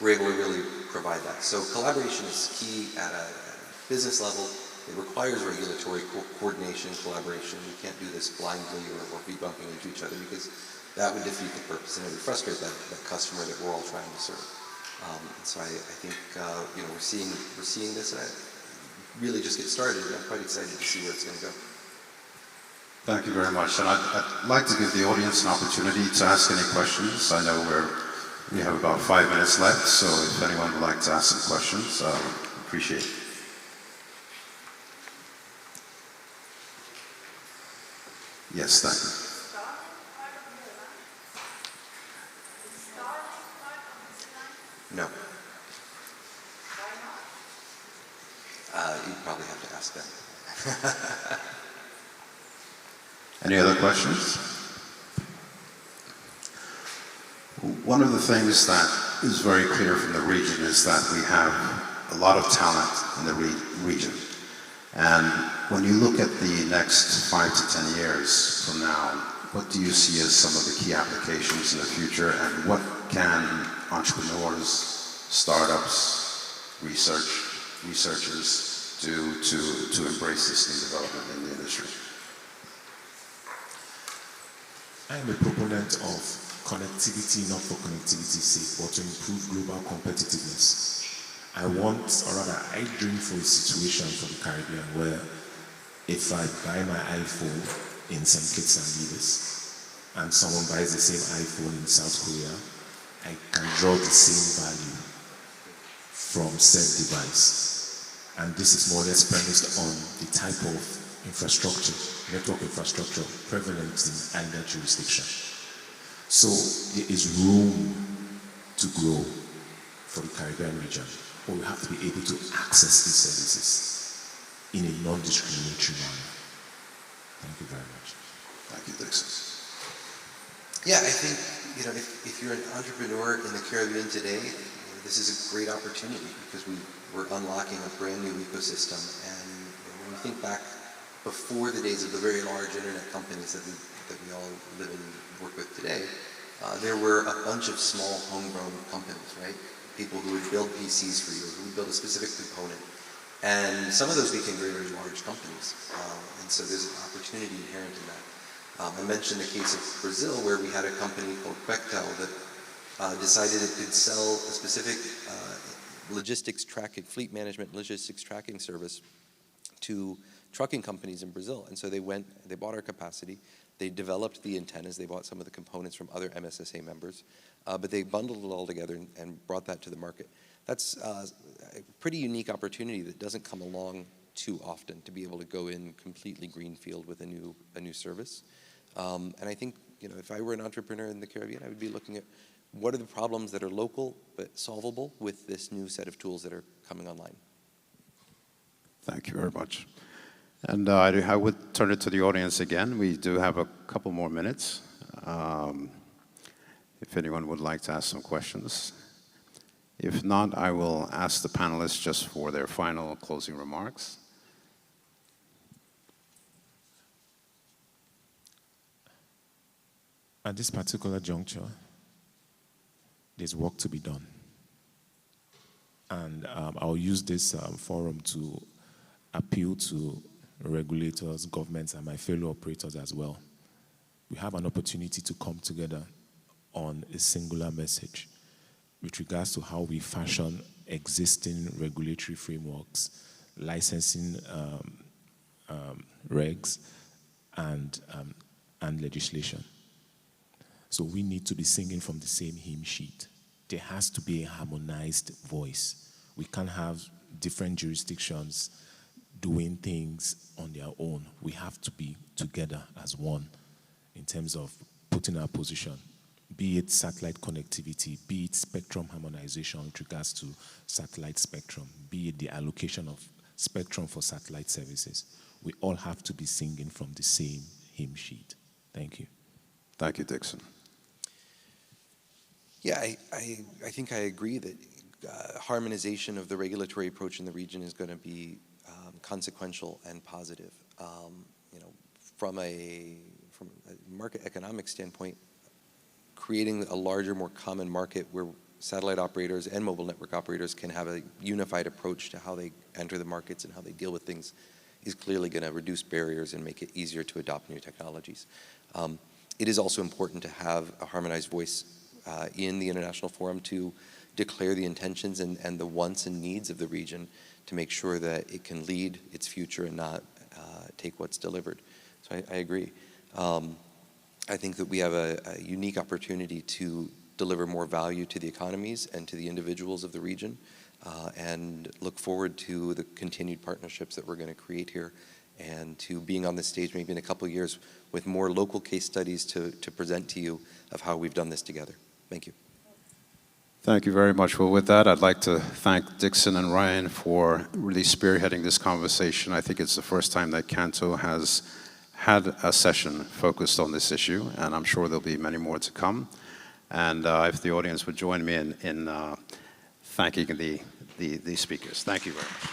Speaker 10: we're able to really provide that. So collaboration is key at a business level. It requires regulatory coordination, collaboration. We can't do this blindly or be bumping into each other, because that would defeat the purpose and it would frustrate that customer that we're all trying to serve. So I think we're seeing this, and I really just get started, and I'm quite excited to see where it's going to go.
Speaker 11: Thank you very much. And I'd like to give the audience an opportunity to ask any questions. I know we have about 5 minutes left, so if anyone would like to ask some questions, I would appreciate it. Yes, thank you.
Speaker 10: No. You'd probably have to ask them.
Speaker 11: Any other questions? One of the things that is very clear from the region is that we have a lot of talent in the region. And when you look at the next 5 to 10 years from now, what do you see as some of the key applications in the future, and what can entrepreneurs, startups, researchers do to embrace this new development in the industry?
Speaker 12: I am a proponent of connectivity, not for connectivity's sake, but to improve global competitiveness. I want, or rather, I dream for a situation for the Caribbean where if I buy my iPhone in St. Kitts and Nevis and someone buys the same iPhone in South Korea, I can draw the same value from said device. And this is more or less premised on the type of infrastructure, network infrastructure prevalent in either jurisdiction. So there is room to grow for the Caribbean region, but we have to be able to access these services in a non-discriminatory manner. Thank you very much.
Speaker 11: Thank you, Dixon.
Speaker 10: Yeah, I think if you're an entrepreneur in the Caribbean today, this is a great opportunity, because we're unlocking a brand new ecosystem. And when we think back before the days of the very large internet companies that we all live and work with today, there were a bunch of small homegrown companies, right? People who would build PCs for you, who would build a specific component. And some of those became very, very large companies. And so there's an opportunity inherent in that. I mentioned the case of Brazil, where we had a company called Quectel that decided it could sell a specific fleet management logistics tracking service to trucking companies in Brazil. And so they bought our capacity, they developed the antennas, they bought some of the components from other MSSA members, but they bundled it all together and brought that to the market. That's a pretty unique opportunity that doesn't come along too often, to be able to go in completely greenfield with a new service. And I think, if I were an entrepreneur in the Caribbean, I would be looking at what are the problems that are local but solvable with this new set of tools that are coming online.
Speaker 11: Thank you very much. And I would turn it to the audience again. We do have a couple more minutes. If anyone would like to ask some questions. If not, I will ask the panelists just for their final closing remarks.
Speaker 12: At this particular juncture, there's work to be done. And I'll use this forum to appeal to regulators, governments, and my fellow operators as well. We have an opportunity to come together on a singular message with regards to how we fashion existing regulatory frameworks, licensing regs, and legislation. So we need to be singing from the same hymn sheet. There has to be a harmonized voice. We can't have different jurisdictions doing things on their own. We have to be together as one in terms of putting our position, be it satellite connectivity, be it spectrum harmonization with regards to satellite spectrum, be it the allocation of spectrum for satellite services. We all have to be singing from the same hymn sheet. Thank you.
Speaker 11: Thank you, Dixon.
Speaker 10: Yeah, I think I agree that harmonization of the regulatory approach in the region is going to be consequential and positive. From a market economic standpoint, creating a larger, more common market where satellite operators and mobile network operators can have a unified approach to how they enter the markets and how they deal with things is clearly going to reduce barriers and make it easier to adopt new technologies. It is also important to have a harmonized voice in the international forum to declare the intentions and the wants and needs of the region to make sure that it can lead its future and not take what's delivered. So I agree. I think that we have a unique opportunity to deliver more value to the economies and to the individuals of the region, and look forward to the continued partnerships that we're going to create here, and to being on this stage maybe in a couple of years with more local case studies to present to you of how we've done this together. Thank you.
Speaker 13: Thank you very much. Well, with that, I'd like to thank Dixon and Ryan for really spearheading this conversation. I think it's the first time that Canto has had a session focused on this issue, and I'm sure there'll be many more to come. And if the audience would join me in thanking the speakers. Thank you very much.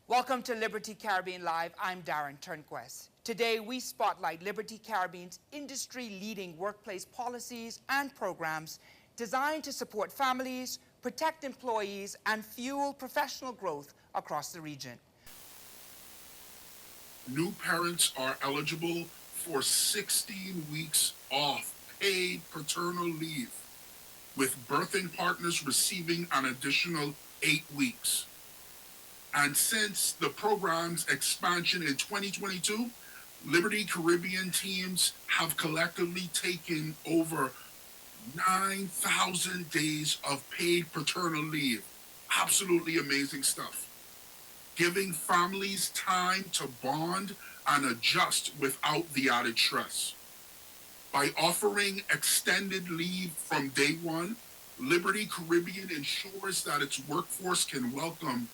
Speaker 14: Welcome to Liberty Caribbean Live. I'm Darren Turnquest. Today, we spotlight Liberty Caribbean's industry-leading workplace policies and programs designed to support families, protect employees, and fuel professional growth across the region.
Speaker 1: New parents are eligible for 16 weeks off paid paternal leave, with birthing partners receiving an additional 8 weeks. And since the program's expansion in 2022, Liberty Caribbean teams have collectively taken over 9,000 days of paid paternal leave. Absolutely amazing stuff. Giving families time to bond and adjust without the added stress. By offering extended leave from day one, Liberty Caribbean ensures that its workforce can welcome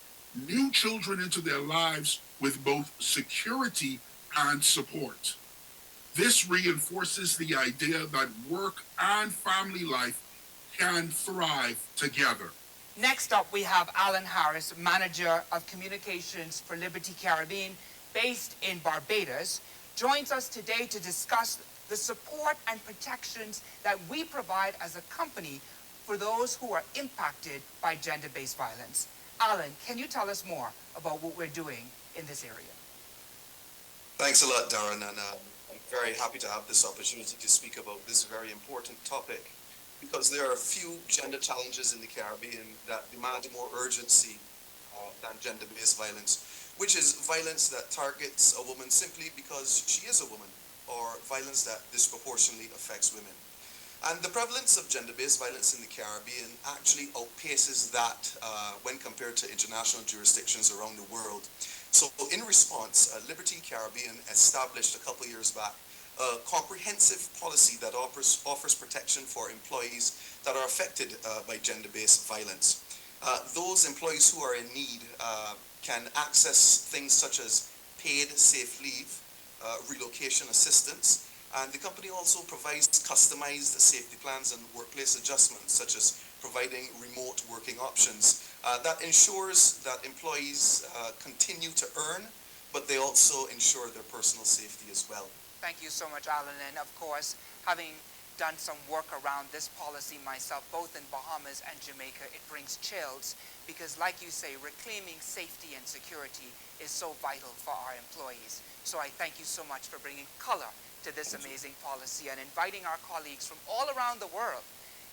Speaker 1: new children into their lives with both security and support. This reinforces the idea that work and family life can thrive together.
Speaker 14: Next up, we have Alan Harris, Manager of Communications for Liberty Caribbean, based in Barbados, joins us today to discuss the support and protections that we provide as a company for those who are impacted by gender-based violence. Alan, can you tell us more about what we're doing in this area?
Speaker 15: Thanks a lot, Darren, and I'm very happy to have this opportunity to speak about this very important topic, because there are a few gender challenges in the Caribbean that demand more urgency than gender-based violence, which is violence that targets a woman simply because she is a woman, or violence that disproportionately affects women. And the prevalence of gender-based violence in the Caribbean actually outpaces that when compared to international jurisdictions around the world. So in response, Liberty Caribbean established a couple years back a comprehensive policy that offers protection for employees that are affected by gender-based violence. Those employees who are in need can access things such as paid safe leave, relocation assistance, and the company also provides customized safety plans and workplace adjustments, such as providing remote working options that ensures that employees continue to earn, but they also ensure their personal safety as well.
Speaker 14: Thank you so much, Alan. And of course, having done some work around this policy myself, both in Bahamas and Jamaica, it brings chills because, like you say, reclaiming safety and security is so vital for our employees. So I thank you so much for bringing color to this amazing policy and inviting our colleagues from all around the world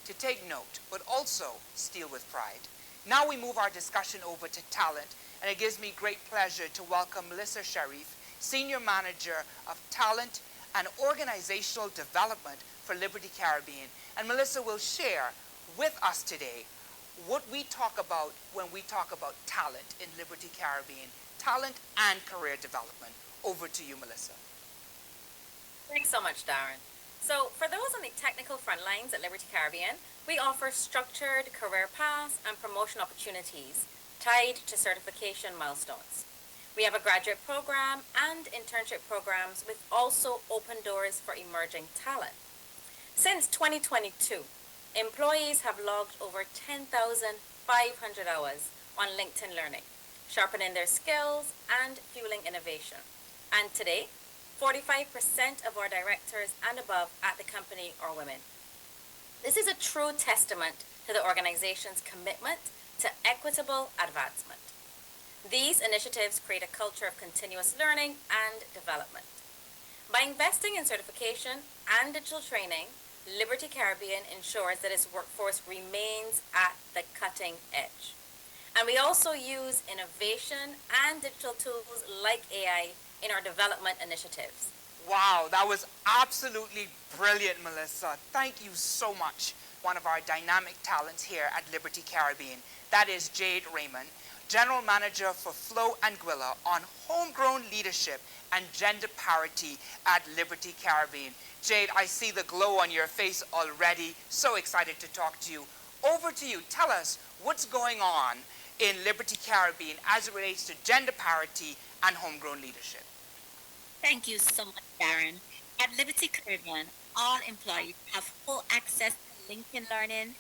Speaker 14: to take note, but also steal with pride. Now we move our discussion over to talent, and it gives me great pleasure to welcome Melissa Sharif, Senior Manager of Talent and Organizational Development for Liberty Caribbean. And Melissa will share with us today what we talk about when we talk about talent in Liberty Caribbean, talent and career development. Over to you, Melissa.
Speaker 16: Thanks so much, Darren. So for those on the technical front lines at Liberty Caribbean, we offer structured career paths and promotion opportunities tied to certification milestones. We have a graduate program and internship programs with also open doors for emerging talent. Since 2022, Employees have logged over 10,500 hours on LinkedIn Learning, sharpening their skills and fueling innovation. And today, 45% of our directors and above at the company are women. This is a true testament to the organization's commitment to equitable advancement. These initiatives create a culture of continuous learning and development. By investing in certification and digital training, Liberty Caribbean ensures that its workforce remains at the cutting edge. And we also use innovation and digital tools like AI in our development initiatives.
Speaker 14: Wow, that was absolutely brilliant, Melissa. Thank you so much. One of our dynamic talents here at Liberty Caribbean. That is Jade Raymond, General Manager for Flo Anguilla on homegrown leadership and gender parity at Liberty Caribbean. Jade, I see the glow on your face already. So excited to talk to you. Over to you. Tell us what's going on in Liberty Caribbean as it relates to gender parity and homegrown leadership.
Speaker 17: Thank you so much, Darren. At Liberty Caribbean, all employees have full access to LinkedIn Learning,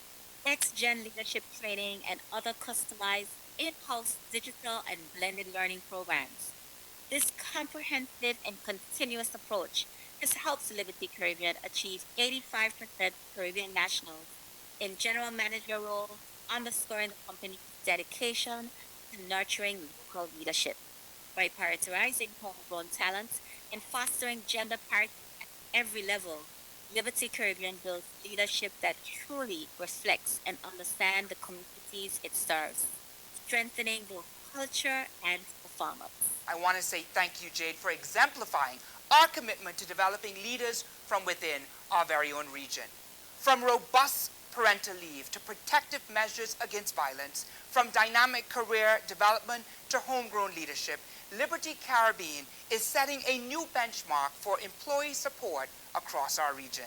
Speaker 17: next-gen leadership training, and other customized in-house digital and blended learning programs. This comprehensive and continuous approach has helped Liberty Caribbean achieve 85% Caribbean nationals in general manager roles, underscoring the company's dedication to nurturing local leadership. By prioritizing homegrown talent and fostering gender parity at every level, Liberty Caribbean builds leadership that truly reflects and understands the communities it serves, strengthening both culture and performance.
Speaker 14: I want to say thank you, Jade, for exemplifying our commitment to developing leaders from within our very own region. From robust parental leave to protective measures against violence, from dynamic career development to homegrown leadership, Liberty Caribbean is setting a new benchmark for employee support across our region.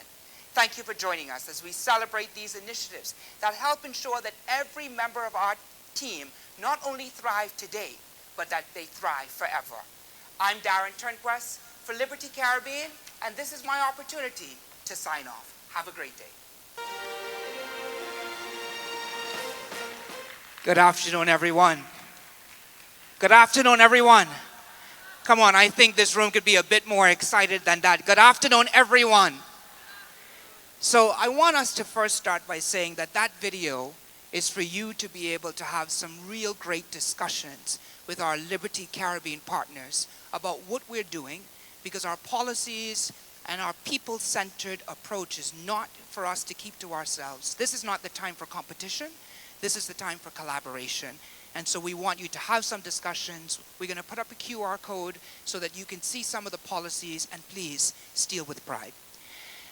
Speaker 14: Thank you for joining us as we celebrate these initiatives that help ensure that every member of our team not only thrive today, but that they thrive forever. I'm Darren Turnquest for Liberty Caribbean, and this is my opportunity to sign off. Have a great day. Good afternoon, everyone. Good afternoon, everyone. Come on, I think this room could be a bit more excited than that. Good afternoon, everyone. So I want us to first start by saying that that video is for you to be able to have some real great discussions with our Liberty Caribbean partners about what we're doing, because our policies and our people-centered approach is not for us to keep to ourselves. This is not the time for competition. This is the time for collaboration. And so we want you to have some discussions. We're going to put up a QR code so that you can see some of the policies, and please steal with pride.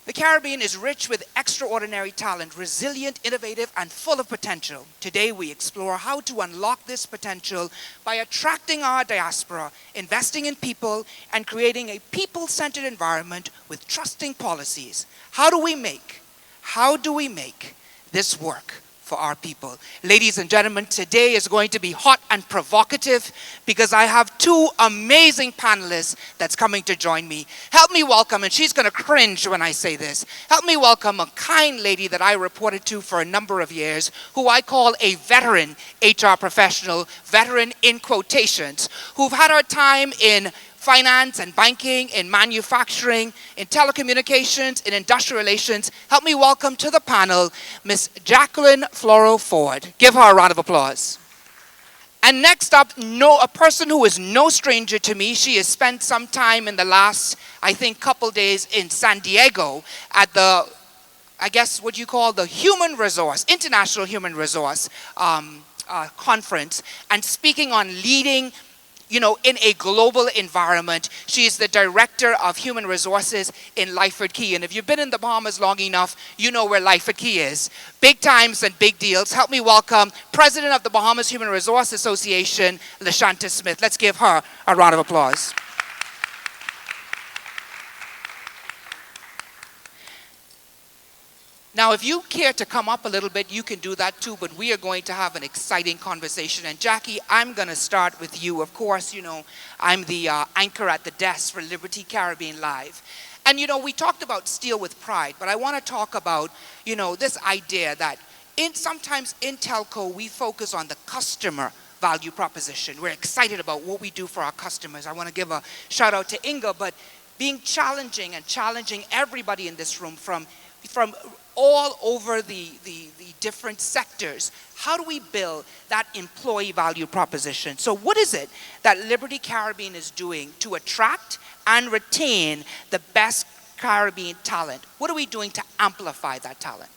Speaker 14: The Caribbean is rich with extraordinary talent, resilient, innovative, and full of potential. Today we explore how to unlock this potential by attracting our diaspora, investing in people, and creating a people-centered environment with trusting policies. How do we make this work for our people? Ladies and gentlemen, today is going to be hot and provocative because I have two amazing panelists that's coming to join me. Help me welcome, and she's going to cringe when I say this, help me welcome a kind lady that I reported to for a number of years, who I call a veteran HR professional, veteran in quotations, who've had her time in finance and banking, in manufacturing, in telecommunications, in industrial relations. Help me welcome to the panel, Miss Jacqueline Floro Ford. Give her a round of applause. And next up, a person who is no stranger to me. She has spent some time in the last, I think, couple days in San Diego at the, I guess what you call the International Human Resource Conference, and speaking on leading in a global environment. She is the Director of Human Resources in Lyford Key. And if you've been in the Bahamas long enough, you know where Lyford Key is. Big times and big deals. Help me welcome President of the Bahamas Human Resource Association, LaShanta Smith. Let's give her a round of applause. Now, if you care to come up a little bit, you can do that too, but we are going to have an exciting conversation. And Jackie, I'm going to start with you. Of course, I'm the anchor at the desk for Liberty Caribbean Live. And we talked about steal with pride, but I want to talk about, this idea that sometimes in telco we focus on the customer value proposition. We're excited about what we do for our customers. I want to give a shout out to Inga, but being challenging and challenging everybody in this room from all over the different sectors. How do we build that employee value proposition? So what is it that Liberty Caribbean is doing to attract and retain the best Caribbean talent? What are we doing to amplify that talent?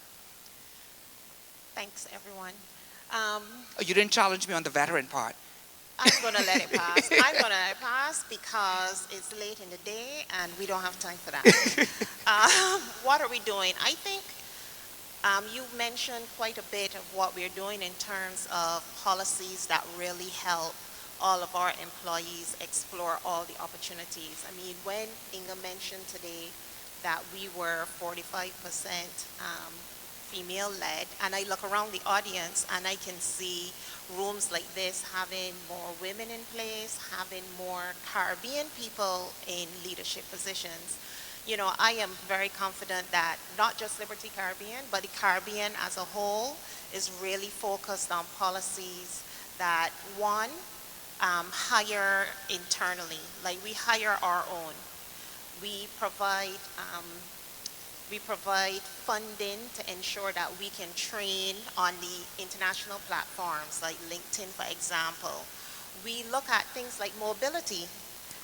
Speaker 18: Thanks, everyone.
Speaker 14: Oh, you didn't challenge me on the veteran part.
Speaker 18: I'm going to let it pass. I'm going to let it pass because it's late in the day and we don't have time for that. What are we doing? I think you've mentioned quite a bit of what we're doing in terms of policies that really help all of our employees explore all the opportunities. I mean, when Inga mentioned today that we were 45% female-led, and I look around the audience and I can see rooms like this having more women in place, having more Caribbean people in leadership positions. I am very confident that not just Liberty Caribbean, but the Caribbean as a whole is really focused on policies that, one, hire internally. Like we hire our own. We provide funding to ensure that we can train on the international platforms like LinkedIn, for example. We look at things like mobility,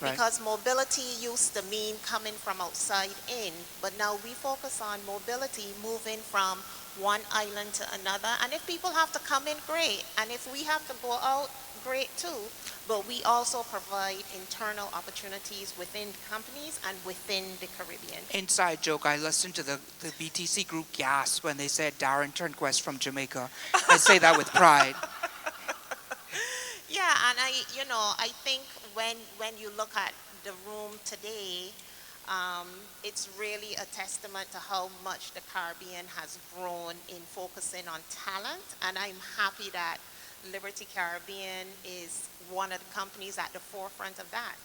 Speaker 18: because mobility used to mean coming from outside in, but now we focus on mobility, moving from one island to another. And if people have to come in, great. And if we have to go out, great too. But we also provide internal opportunities within companies and within the Caribbean.
Speaker 14: Inside joke, I listened to the BTC group gasp when they said Darren Turnquest from Jamaica. I say that with pride.
Speaker 18: Yeah, and I think when you look at the room today, it's really a testament to how much the Caribbean has grown in focusing on talent. And I'm happy that Liberty Caribbean is one of the companies at the forefront of that.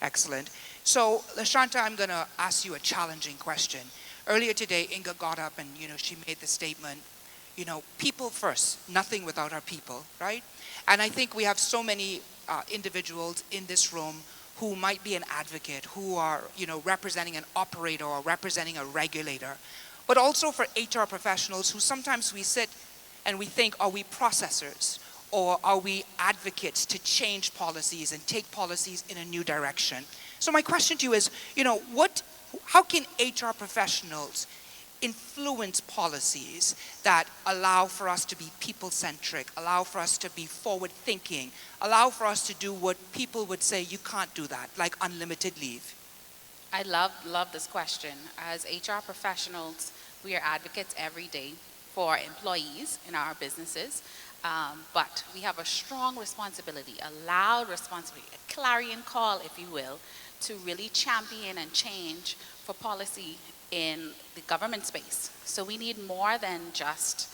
Speaker 14: Excellent. So, Lashanta, I'm going to ask you a challenging question. Earlier today, Inga got up and, she made the statement, people first, nothing without our people, right? And I think we have so many individuals in this room who might be an advocate, who are, representing an operator or representing a regulator, but also for HR professionals who sometimes we sit and we think, are we processors or are we advocates to change policies and take policies in a new direction? So my question to you is, how can HR professionals influence policies that allow for us to be people-centric, allow for us to be forward-thinking, allow for us to do what people would say you can't do that, like unlimited leave?
Speaker 19: I love this question. As HR professionals, we are advocates every day for employees in our businesses, but we have a strong responsibility, a loud responsibility, a clarion call, if you will, to really champion and change for policy in the government space. So we need more than just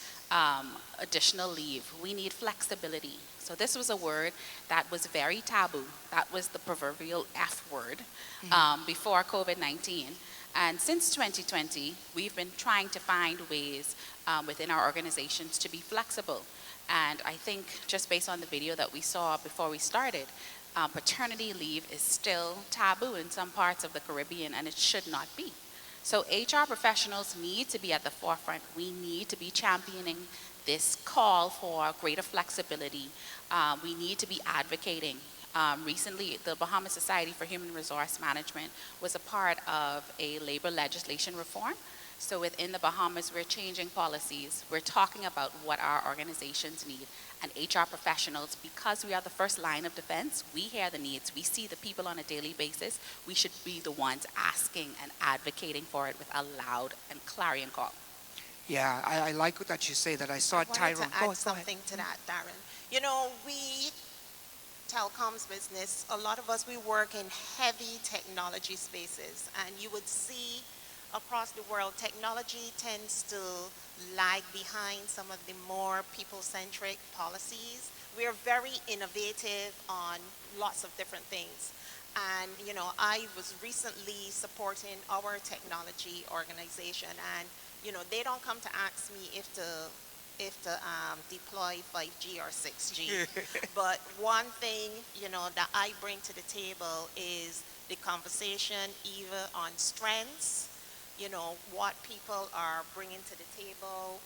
Speaker 19: additional leave. We need flexibility. So this was a word that was very taboo. That was the proverbial F word before COVID-19. And since 2020, we've been trying to find ways within our organizations to be flexible. And I think just based on the video that we saw before we started, paternity leave is still taboo in some parts of the Caribbean, and it should not be. So HR professionals need to be at the forefront. We need to be championing this call for greater flexibility. We need to be advocating. Recently, the Bahamas Society for Human Resource Management was a part of a labor legislation reform. So within the Bahamas, we're changing policies. We're talking about what our organizations need. And HR professionals, because we are the first line of defense, we hear the needs. We see the people on a daily basis. We should be the ones asking and advocating for it with a loud and clarion call.
Speaker 14: Yeah, I like that you say that. I saw Tyrone.
Speaker 18: I wanted to add something to that, Darren. We telecoms business, a lot of us, we work in heavy technology spaces, and you would see across the world, technology tends to lag behind some of the more people-centric policies. We are very innovative on lots of different things. And, I was recently supporting our technology organization, and, they don't come to ask me if to deploy 5G or 6G. But one thing, that I bring to the table is the conversation either on strengths, what people are bringing to the table.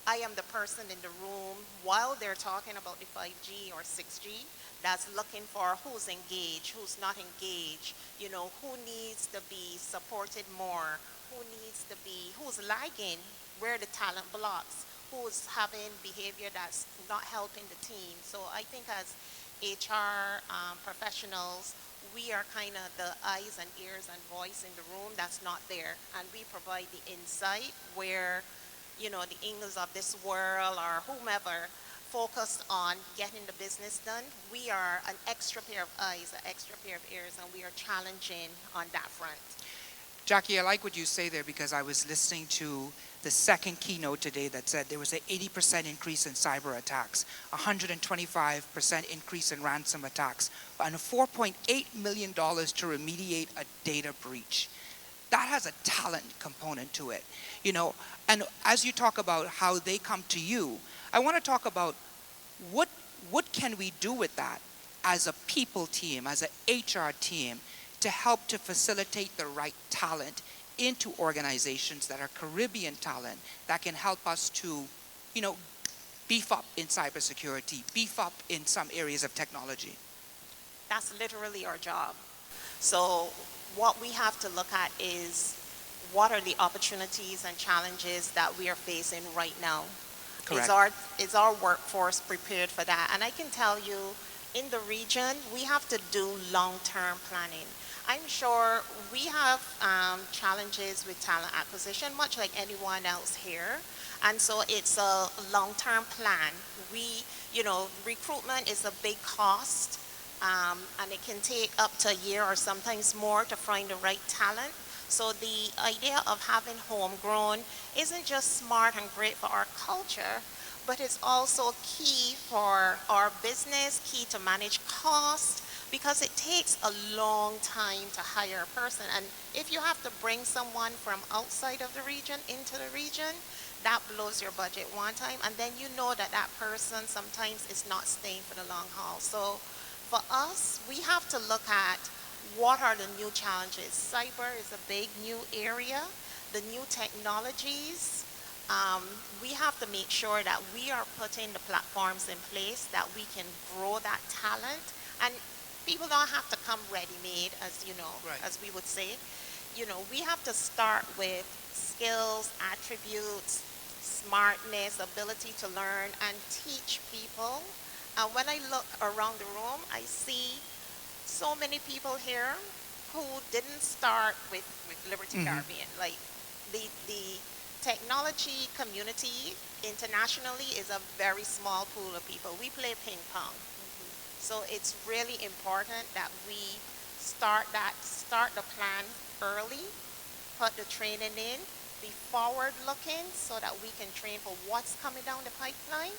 Speaker 18: I am the person in the room while they're talking about the 5G or 6G that's looking for who's engaged, who's not engaged, who needs to be supported more, who's lagging, where the talent blocks, who's having behavior that's not helping the team. So I think as HR professionals, we are kind of the eyes and ears and voice in the room that's not there. And we provide the insight where the Ingles of this world or whomever focused on getting the business done. We are an extra pair of eyes, an extra pair of ears, and we are challenging on that front.
Speaker 20: Jackie, I like what you say there because I was listening to the second keynote today that said there was an 80% increase in cyber attacks, 125% increase in ransom attacks, and $4.8 million to remediate a data breach. That has a talent component to it, And as you talk about how they come to you, I want to talk about what can we do with that as a people team, as an HR team, to help to facilitate the right talent into organizations that are Caribbean talent that can help us to, beef up in cybersecurity, beef up in some areas of technology.
Speaker 18: That's literally our job. So what we have to look at is what are the opportunities and challenges that we are facing right now.
Speaker 20: Correct.
Speaker 18: Is our workforce prepared for that? And I can tell you, in the region, we have to do long-term planning. I'm sure we have challenges with talent acquisition, much like anyone else here. And so it's a long-term plan. Recruitment is a big cost, and it can take up to a year or sometimes more to find the right talent. So the idea of having homegrown isn't just smart and great for our culture, but it's also key for our business, key to manage costs, because it takes a long time to hire a person. And if you have to bring someone from outside of the region into the region, that blows your budget one time, and then you know that that person sometimes is not staying for the long haul. So for us, we have to look at what are the new challenges. Cyber is a big new area. The new technologies, we have to make sure that we are putting the platforms in place that we can grow that talent. And people don't have to come ready-made, as
Speaker 20: Right.
Speaker 18: as we would say. We have to start with skills, attributes, smartness, ability to learn, and teach people. And when I look around the room, I see so many people here who didn't start with Liberty Caribbean. Like the technology community internationally is a very small pool of people. We play ping pong. So it's really important that we start the plan early, put the training in, be forward looking so that we can train for what's coming down the pipeline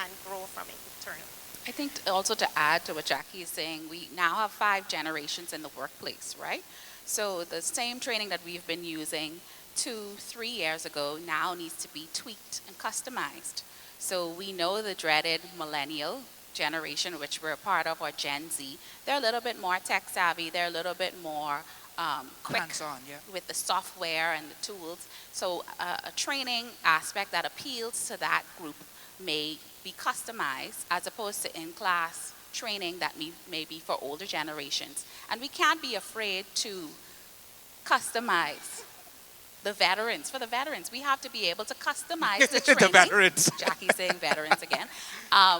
Speaker 18: and grow from it internally.
Speaker 19: I think also to add to what Jackie is saying, we now have 5 generations in the workplace, right? So the same training that we've been using 2-3 years ago now needs to be tweaked and customized. So we know the dreaded millennial generation, which we're a part of, or Gen Z, they're a little bit more tech savvy, they're a little bit more quick
Speaker 20: Hands-on, yeah.
Speaker 19: with the software and the tools. So a training aspect that appeals to that group may be customized as opposed to in-class training that may be for older generations. And we can't be afraid to customize the veterans. For the veterans, we have to be able to customize the training.
Speaker 20: The veterans.
Speaker 19: Jackie's saying veterans again.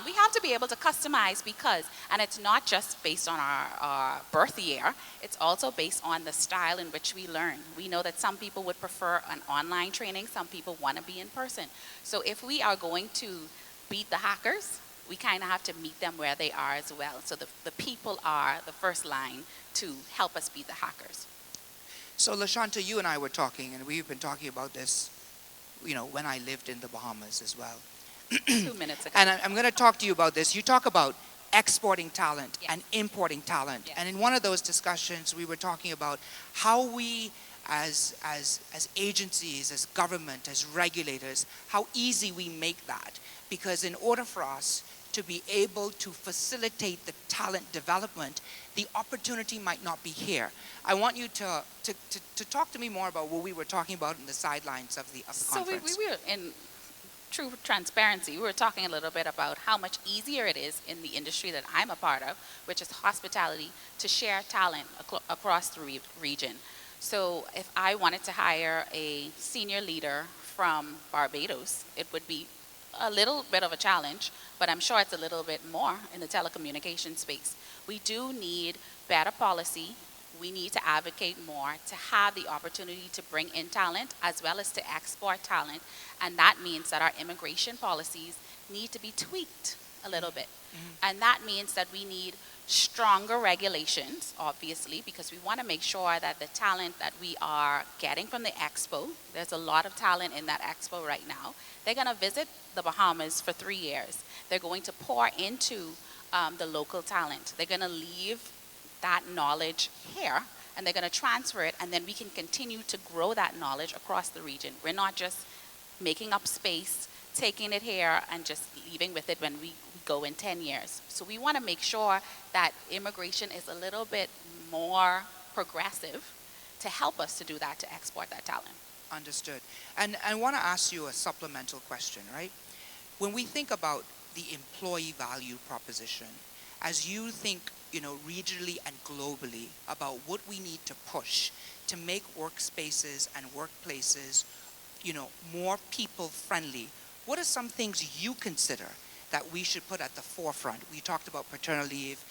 Speaker 19: We have to be able to customize because, and it's not just based on our birth year, it's also based on the style in which we learn. We know that some people would prefer an online training, some people want to be in person. So if we are going to beat the hackers, we kind of have to meet them where they are as well. So the people are the first line to help us beat the hackers.
Speaker 20: So LaShanta, you and I were talking, and we've been talking about this, when I lived in the Bahamas as well.
Speaker 19: 2 minutes ago.
Speaker 20: And I'm going to talk to you about this. You talk about exporting talent and importing talent. And in one of those discussions, we were talking about how we as agencies, as government, as regulators, how easy we make that. Because in order for us to be able to facilitate the talent development, the opportunity might not be here. I want you to talk to me more about what we were talking about in the sidelines of the conference.
Speaker 19: So we were in true transparency, we were talking a little bit about how much easier it is in the industry that I'm a part of, which is hospitality, to share talent across the region. So if I wanted to hire a senior leader from Barbados, it would be a little bit of a challenge, but I'm sure it's a little bit more in the telecommunication space. We do need better policy. We need to advocate more to have the opportunity to bring in talent as well as to export talent. And that means that our immigration policies need to be tweaked a little bit. And that means that we need stronger regulations, obviously, because we want to make sure that the talent that we are getting from the expo, there's a lot of talent in that expo right now. They're going to visit the Bahamas for 3 years. They're going to pour into the local talent. They're going to leave that knowledge here, and they're going to transfer it, and then we can continue to grow that knowledge across the region. We're not just making up space, taking it here, and just leaving with it when we go in 10 years. So we want to make sure that immigration is a little bit more progressive to help us to do that, to export that talent.
Speaker 20: Understood. And I want to ask you a supplemental question, right? When we think about the employee value proposition, as you think, regionally and globally about what we need to push to make workspaces and workplaces, more people friendly, what are some things you consider that we should put at the forefront? We talked about paternal leave.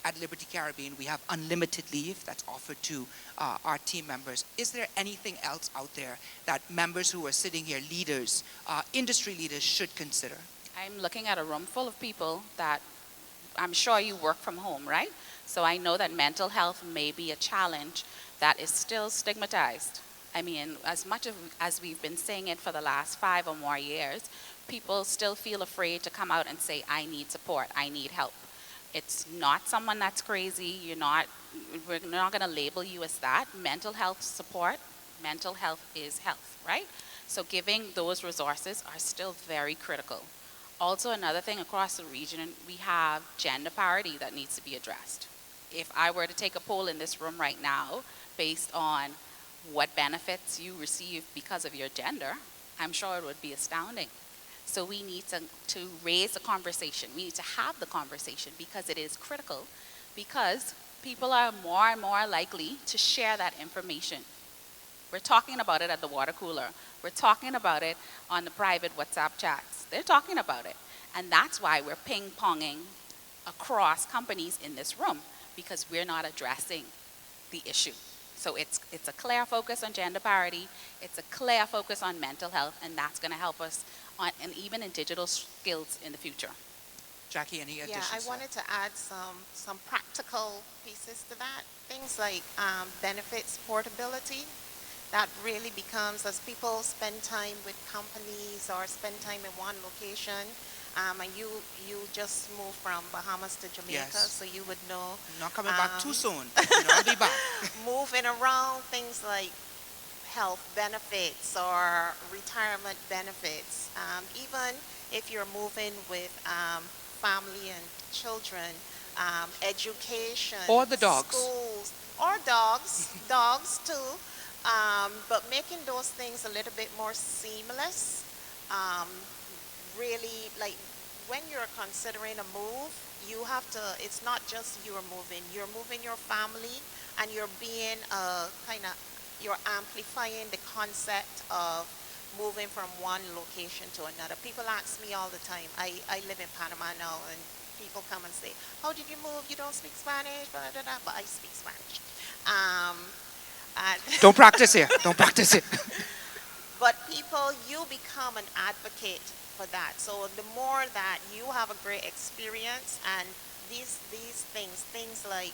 Speaker 20: At Liberty Caribbean, we have unlimited leave that's offered to our team members. Is there anything else out there that members who are sitting here, leaders, industry leaders, should consider?
Speaker 19: I'm looking at a room full of people that I'm sure you work from home, right? So I know that mental health may be a challenge that is still stigmatized. I mean, as much as we've been saying it for the last 5 or more years, people still feel afraid to come out and say, I need support, I need help. It's not someone that's crazy. We're not going to label you as that. Mental health support, mental health is health, right? So giving those resources are still very critical. Also, another thing across the region, we have gender parity that needs to be addressed. If I were to take a poll in this room right now based on what benefits you receive because of your gender, I'm sure it would be astounding. So we need to raise the conversation. We need to have the conversation because it is critical, because people are more and more likely to share that information. We're talking about it at the water cooler. We're talking about it on the private WhatsApp chats. They're talking about it. And that's why we're ping-ponging across companies in this room, because we're not addressing the issue. So it's a clear focus on gender parity. It's a clear focus on mental health, and that's going to help us and even in digital skills in the future.
Speaker 20: Jackie, any additions?
Speaker 18: Yeah, I wanted to add some practical pieces to that. Things like benefits portability. That really becomes, as people spend time with companies or spend time in one location, and you just moved from Bahamas to Jamaica,
Speaker 20: Yes.
Speaker 18: so you would know.
Speaker 20: Not coming back too soon. I'll be back.
Speaker 18: Moving around, things like health benefits or retirement benefits. Even if you're moving with family and children, education.
Speaker 20: Or the dogs.
Speaker 18: Schools, or dogs too. But making those things a little bit more seamless, really, like when you're considering a move, you have to, it's not just you're moving your family, and you're being you're amplifying the concept of moving from one location to another. People ask me all the time, I live in Panama now, and people come and say, how did you move? You don't speak Spanish, blah, blah, blah. But I speak Spanish.
Speaker 20: Don't practice here. Don't practice it.
Speaker 18: But people, you become an advocate for that. So the more that you have a great experience, and these things like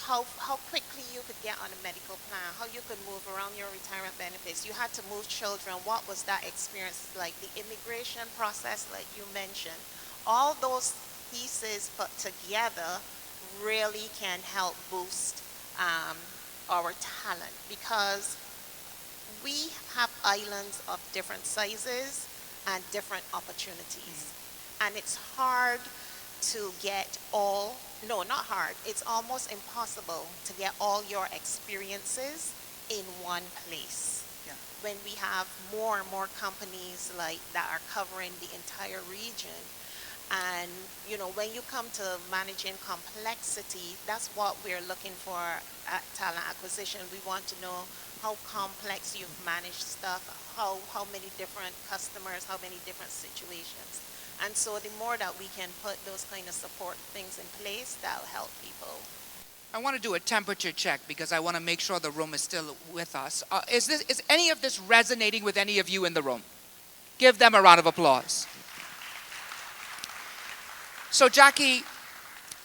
Speaker 18: how quickly you could get on a medical plan, how you could move around your retirement benefits. You had to move children. What was that experience like? The immigration process, like you mentioned. All those pieces put together really can help boost our talent, because we have islands of different sizes and different opportunities. And it's hard to get all, no, not hard, it's almost impossible to get all your experiences in one place. When we have more and more companies like that are covering the entire region, and when you come to managing complexity, that's what we're looking for at talent acquisition. We want to know how complex you've managed stuff, how many different customers, how many different situations. And so the more that we can put those kind of support things in place, that'll help people.
Speaker 20: I want to do a temperature check because I want to make sure the room is still with us. Is any of this resonating with any of you in the room? Give them a round of applause. So Jackie,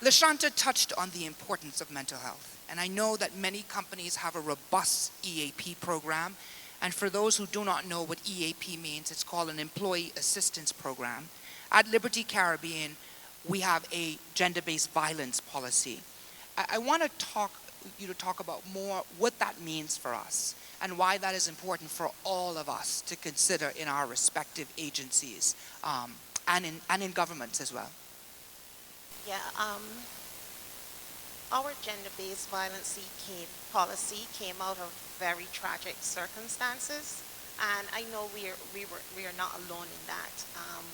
Speaker 20: LaShanta touched on the importance of mental health. And I know that many companies have a robust EAP program. And for those who do not know what EAP means, it's called an Employee Assistance Program. At Liberty Caribbean, we have a gender-based violence policy. I want you to talk about more what that means for us and why that is important for all of us to consider in our respective agencies and in governments as well.
Speaker 18: Yeah, our gender-based violence policy came out of very tragic circumstances, and I know we are not alone in that.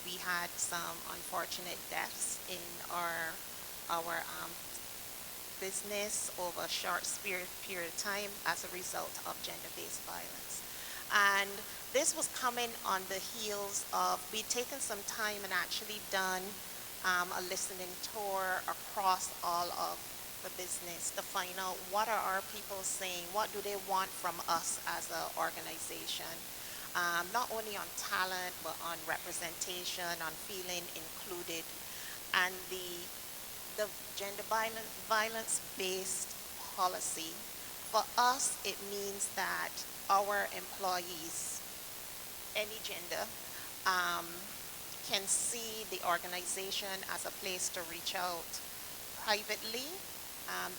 Speaker 18: We had some unfortunate deaths in our business over a short period of time as a result of gender-based violence. And this was coming on the heels of, we'd taken some time and actually done a listening tour across all of the business to find out what are our people saying, what do they want from us as an organization, not only on talent, but on representation, on feeling included. And the gender violence-based policy, for us, it means that our employees, any gender, can see the organization as a place to reach out privately.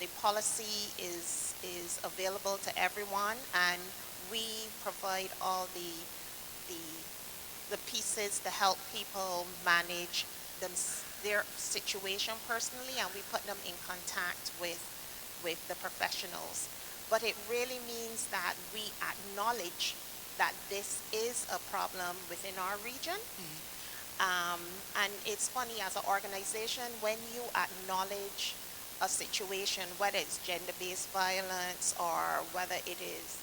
Speaker 18: The policy is available to everyone, and we provide all the pieces to help people manage their situation personally, and we put them in contact with the professionals. But it really means that we acknowledge that this is a problem within our region. And it's funny, as an organization, when you acknowledge a situation, whether it's gender-based violence or whether it is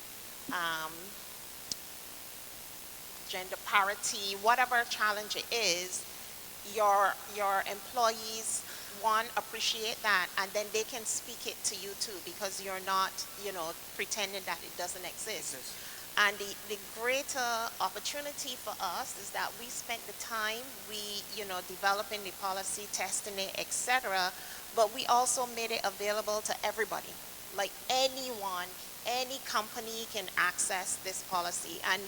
Speaker 18: gender parity, whatever challenge it is, your employees, one, appreciate that, and then they can speak it to you too, because you're not, pretending that it doesn't exist. And the greater opportunity for us is that we spent the time, developing the policy, testing it, etc., but we also made it available to everybody. Like anyone, any company can access this policy. And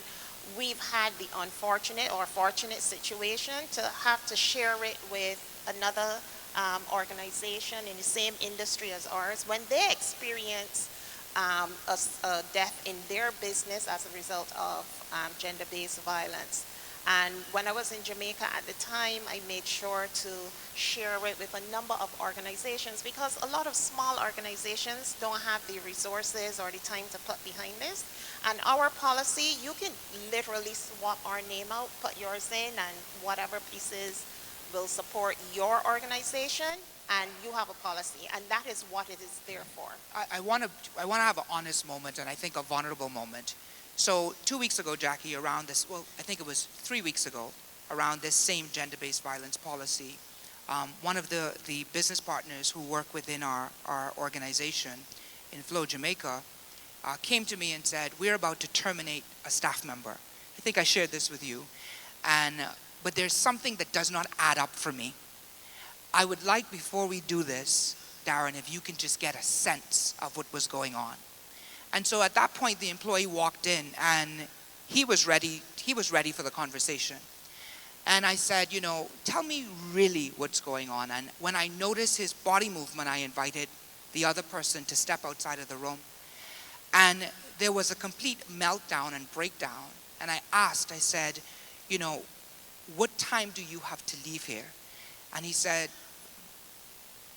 Speaker 18: we've had the unfortunate or fortunate situation to have to share it with another organization in the same industry as ours. When they experience a death in their business as a result of gender-based violence. And when I was in Jamaica at the time, I made sure to share it with a number of organizations, because a lot of small organizations don't have the resources or the time to put behind this. And our policy, you can literally swap our name out, put yours in, and whatever pieces will support your organization, and you have a policy, and that is what it is there for.
Speaker 20: I want to have an honest moment, and I think a vulnerable moment. So 2 weeks ago, Jackie, around this, well, I think it was 3 weeks ago, around this same gender-based violence policy, one of the business partners who work within our organization in Flow, Jamaica, came to me and said, we're about to terminate a staff member. I think I shared this with you. But there's something that does not add up for me. I would like, before we do this, Darren, if you can just get a sense of what was going on. And so at that point, the employee walked in, and he was ready for the conversation. And I said, you know, tell me really what's going on. And when I noticed his body movement, I invited the other person to step outside of the room. And there was a complete meltdown and breakdown. And I asked, I said, you know, what time do you have to leave here? And he said,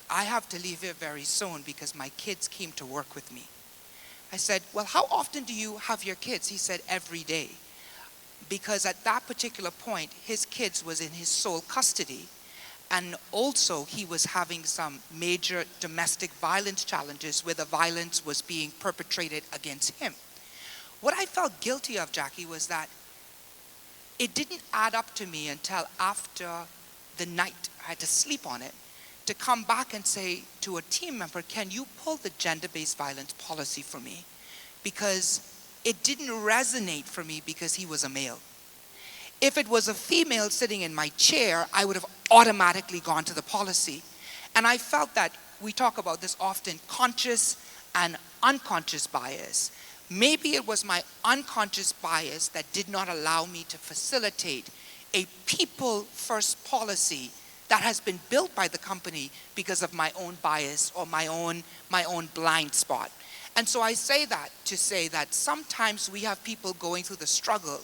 Speaker 20: I have to leave here very soon because my kids came to work with me. I said, well, how often do you have your kids? He said, every day. Because at that particular point, his kids was in his sole custody. And also he was having some major domestic violence challenges where the violence was being perpetrated against him. What I felt guilty of, Jackie, was that it didn't add up to me until after the night. I had to sleep on it to come back and say to a team member, can you pull the gender-based violence policy for me? Because it didn't resonate for me because he was a male. If it was a female sitting in my chair, I would have automatically gone to the policy. And I felt that we talk about this often, conscious and unconscious bias. Maybe it was my unconscious bias that did not allow me to facilitate a people-first policy that has been built by the company because of my own bias or my own blind spot. And so I say that to say that sometimes we have people going through the struggle,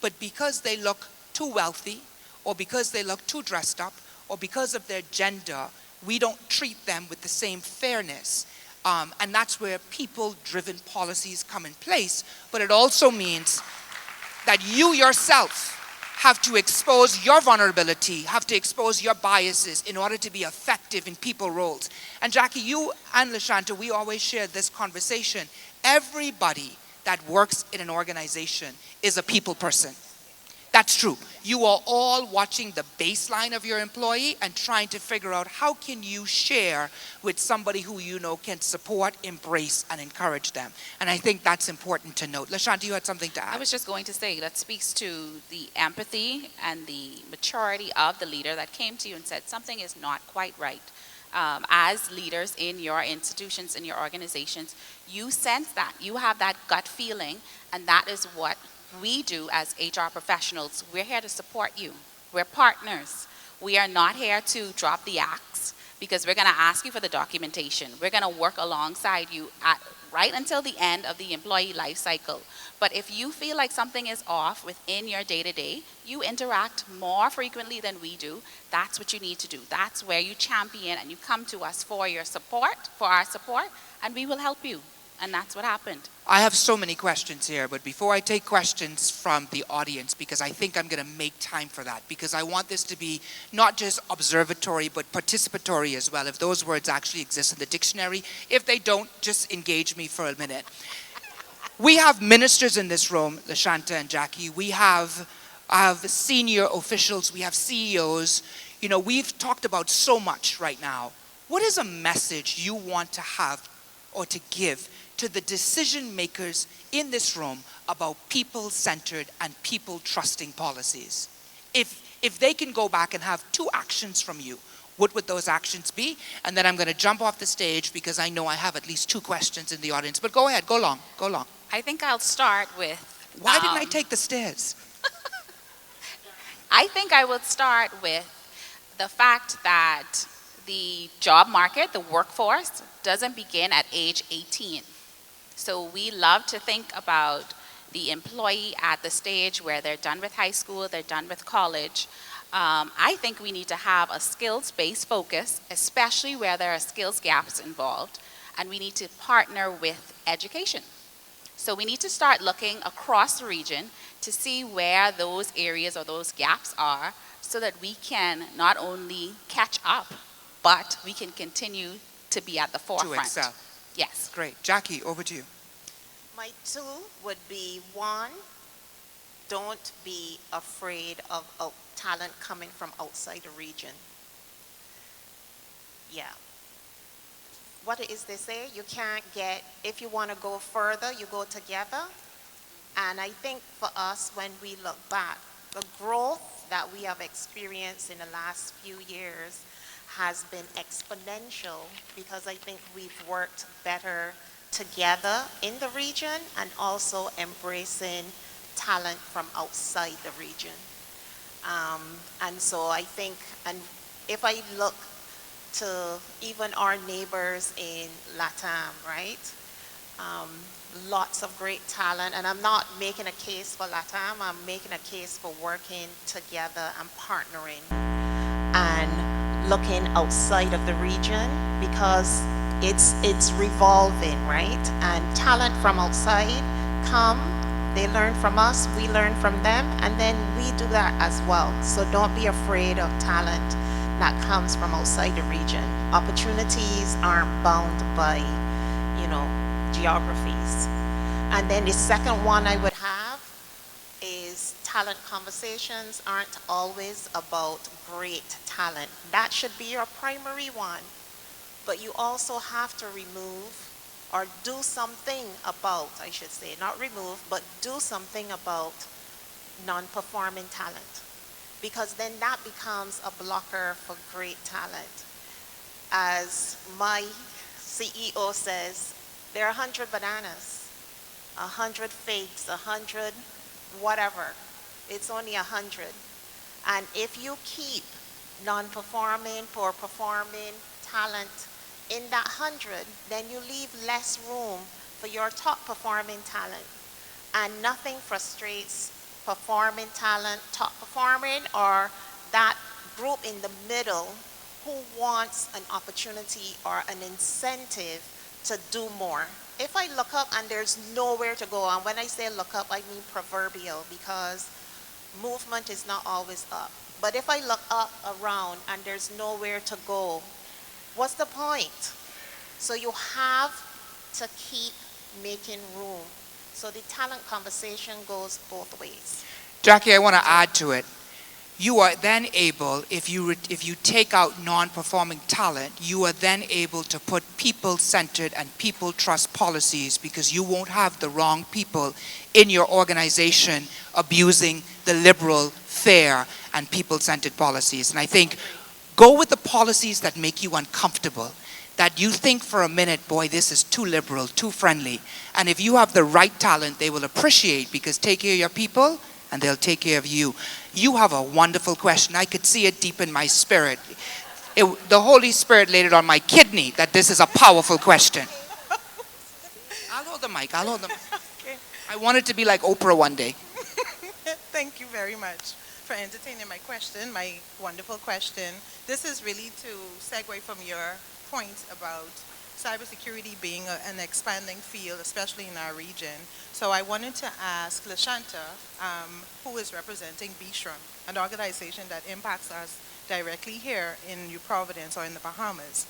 Speaker 20: but because they look too wealthy, or because they look too dressed up, or because of their gender, we don't treat them with the same fairness. And that's where people-driven policies come in place. But it also means that you yourself have to expose your vulnerability, have to expose your biases in order to be effective in people roles. And Jackie, you and LaShanta, we always share this conversation. Everybody that works in an organization is a people person. That's true. You are all watching the baseline of your employee and trying to figure out how can you share with somebody who you know can support, embrace, and encourage them. And I think that's important to note. LaShanta, you had something to add?
Speaker 19: I was just going to say that speaks to the empathy and the maturity of the leader that came to you and said something is not quite right. As leaders in your institutions, in your organizations, you sense that. You have that gut feeling, and that is what we do as HR professionals. We're here to support you. We're partners. We are not here to drop the axe because we're going to ask you for the documentation. We're going to work alongside you right until the end of the employee life cycle. But if you feel like something is off within your day-to-day, you interact more frequently than we do. That's what you need to do. That's where you champion and you come to us for your support, for our support, and we will help you. And that's what happened.
Speaker 20: I have so many questions here, but before I take questions from the audience, because I think I'm going to make time for that, because I want this to be not just observatory, but participatory as well, if those words actually exist in the dictionary. If they don't, just engage me for a minute. We have ministers in this room, LaShanta and Jackie. We have senior officials. We have CEOs. You know, we've talked about so much right now. What is a message you want to have or to give to the decision makers in this room about people-centered and people-trusting policies? If they can go back and have 2 actions from you, what would those actions be? And then I'm going to jump off the stage because I know I have at least 2 questions in the audience. But go ahead, go long.
Speaker 19: I think I'll start with...
Speaker 20: Why didn't I take the stairs?
Speaker 19: I think I would start with the fact that the job market, the workforce, doesn't begin at age 18. So we love to think about the employee at the stage where they're done with high school, they're done with college. I think we need to have a skills-based focus, especially where there are skills gaps involved, and we need to partner with education. So we need to start looking across the region to see where those areas or those gaps are so that we can not only catch up, but we can continue to be at the forefront.
Speaker 20: To excel.
Speaker 19: Yes.
Speaker 20: Great. Jackie, over to you.
Speaker 18: My 2 would be, 1, don't be afraid of talent coming from outside the region. Yeah. What is they say? You can't get, if you want to go further, you go together. And I think for us, when we look back, the growth that we have experienced in the last few years has been exponential because I think we've worked better together in the region and also embracing talent from outside the region. And so I think, and if I look to even our neighbors in LATAM, right? Um, Lots of great talent, and I'm not making a case for LATAM, I'm making a case for working together and partnering and looking outside of the region because it's revolving, right? And talent from outside come, they learn from us, we learn from them, and then we do that as well. So don't be afraid of talent that comes from outside the region. Opportunities aren't bound by, geographies. And then the second one I would have is talent conversations aren't always about great talent. That should be your primary one, but you also have to remove or do something about, I should say, not remove, but do something about non-performing talent, because then that becomes a blocker for great talent. As my CEO says, there are 100 bananas, 100 figs, 100 whatever. It's only 100. And if you keep non-performing, poor performing talent in that 100, then you leave less room for your top performing talent. And nothing frustrates performing talent, top performing, or that group in the middle who wants an opportunity or an incentive to do more. If I look up and there's nowhere to go, and when I say look up, I mean proverbial, because movement is not always up. But if I look up around and there's nowhere to go, what's the point? So you have to keep making room. So the talent conversation goes both ways.
Speaker 20: Jackie, I want to add to it. You are then able, if you take out non-performing talent, you are then able to put people-centered and people-trust policies, because you won't have the wrong people in your organization abusing the liberal, fair, and people-centered policies. And I think go with the policies that make you uncomfortable, that you think for a minute, boy, this is too liberal, too friendly. And if you have the right talent, they will appreciate, because take care of your people and they'll take care of you. You have a wonderful question. I could see it deep in my spirit. The Holy Spirit laid it on my kidney that this is a powerful question. I'll hold the mic.
Speaker 21: Okay.
Speaker 20: I want it to be like Oprah one day.
Speaker 21: Thank you very much for entertaining my question, my wonderful question. This is really to segue from your point about cybersecurity being an expanding field, especially in our region. So I wanted to ask Lashanta, who is representing BSHRM, an organization that impacts us directly here in New Providence or in the Bahamas.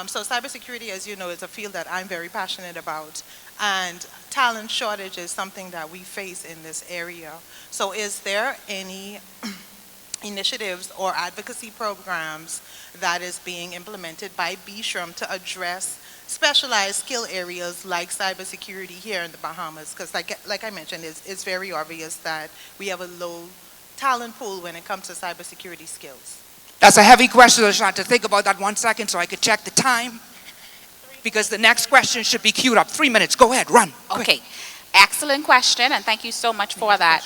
Speaker 21: So cybersecurity, as you know, is a field that I'm very passionate about, and talent shortage is something that we face in this area. So is there any initiatives or advocacy programs that is being implemented by BSHRM to address specialized skill areas like cybersecurity here in the Bahamas? Because like I mentioned, it's very obvious that we have a low talent pool when it comes to cybersecurity skills.
Speaker 20: That's a heavy question, Lashanta. Think about that 1 second so I could check the time, because the next question should be queued up. 3 minutes. Go ahead. Run.
Speaker 19: Okay. Excellent question, and thank you so much for that.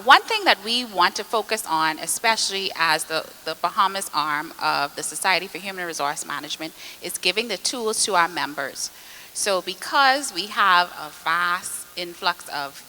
Speaker 19: One thing that we want to focus on, especially as the Bahamas arm of the Society for Human Resource Management, is giving the tools to our members. So because we have a vast influx of,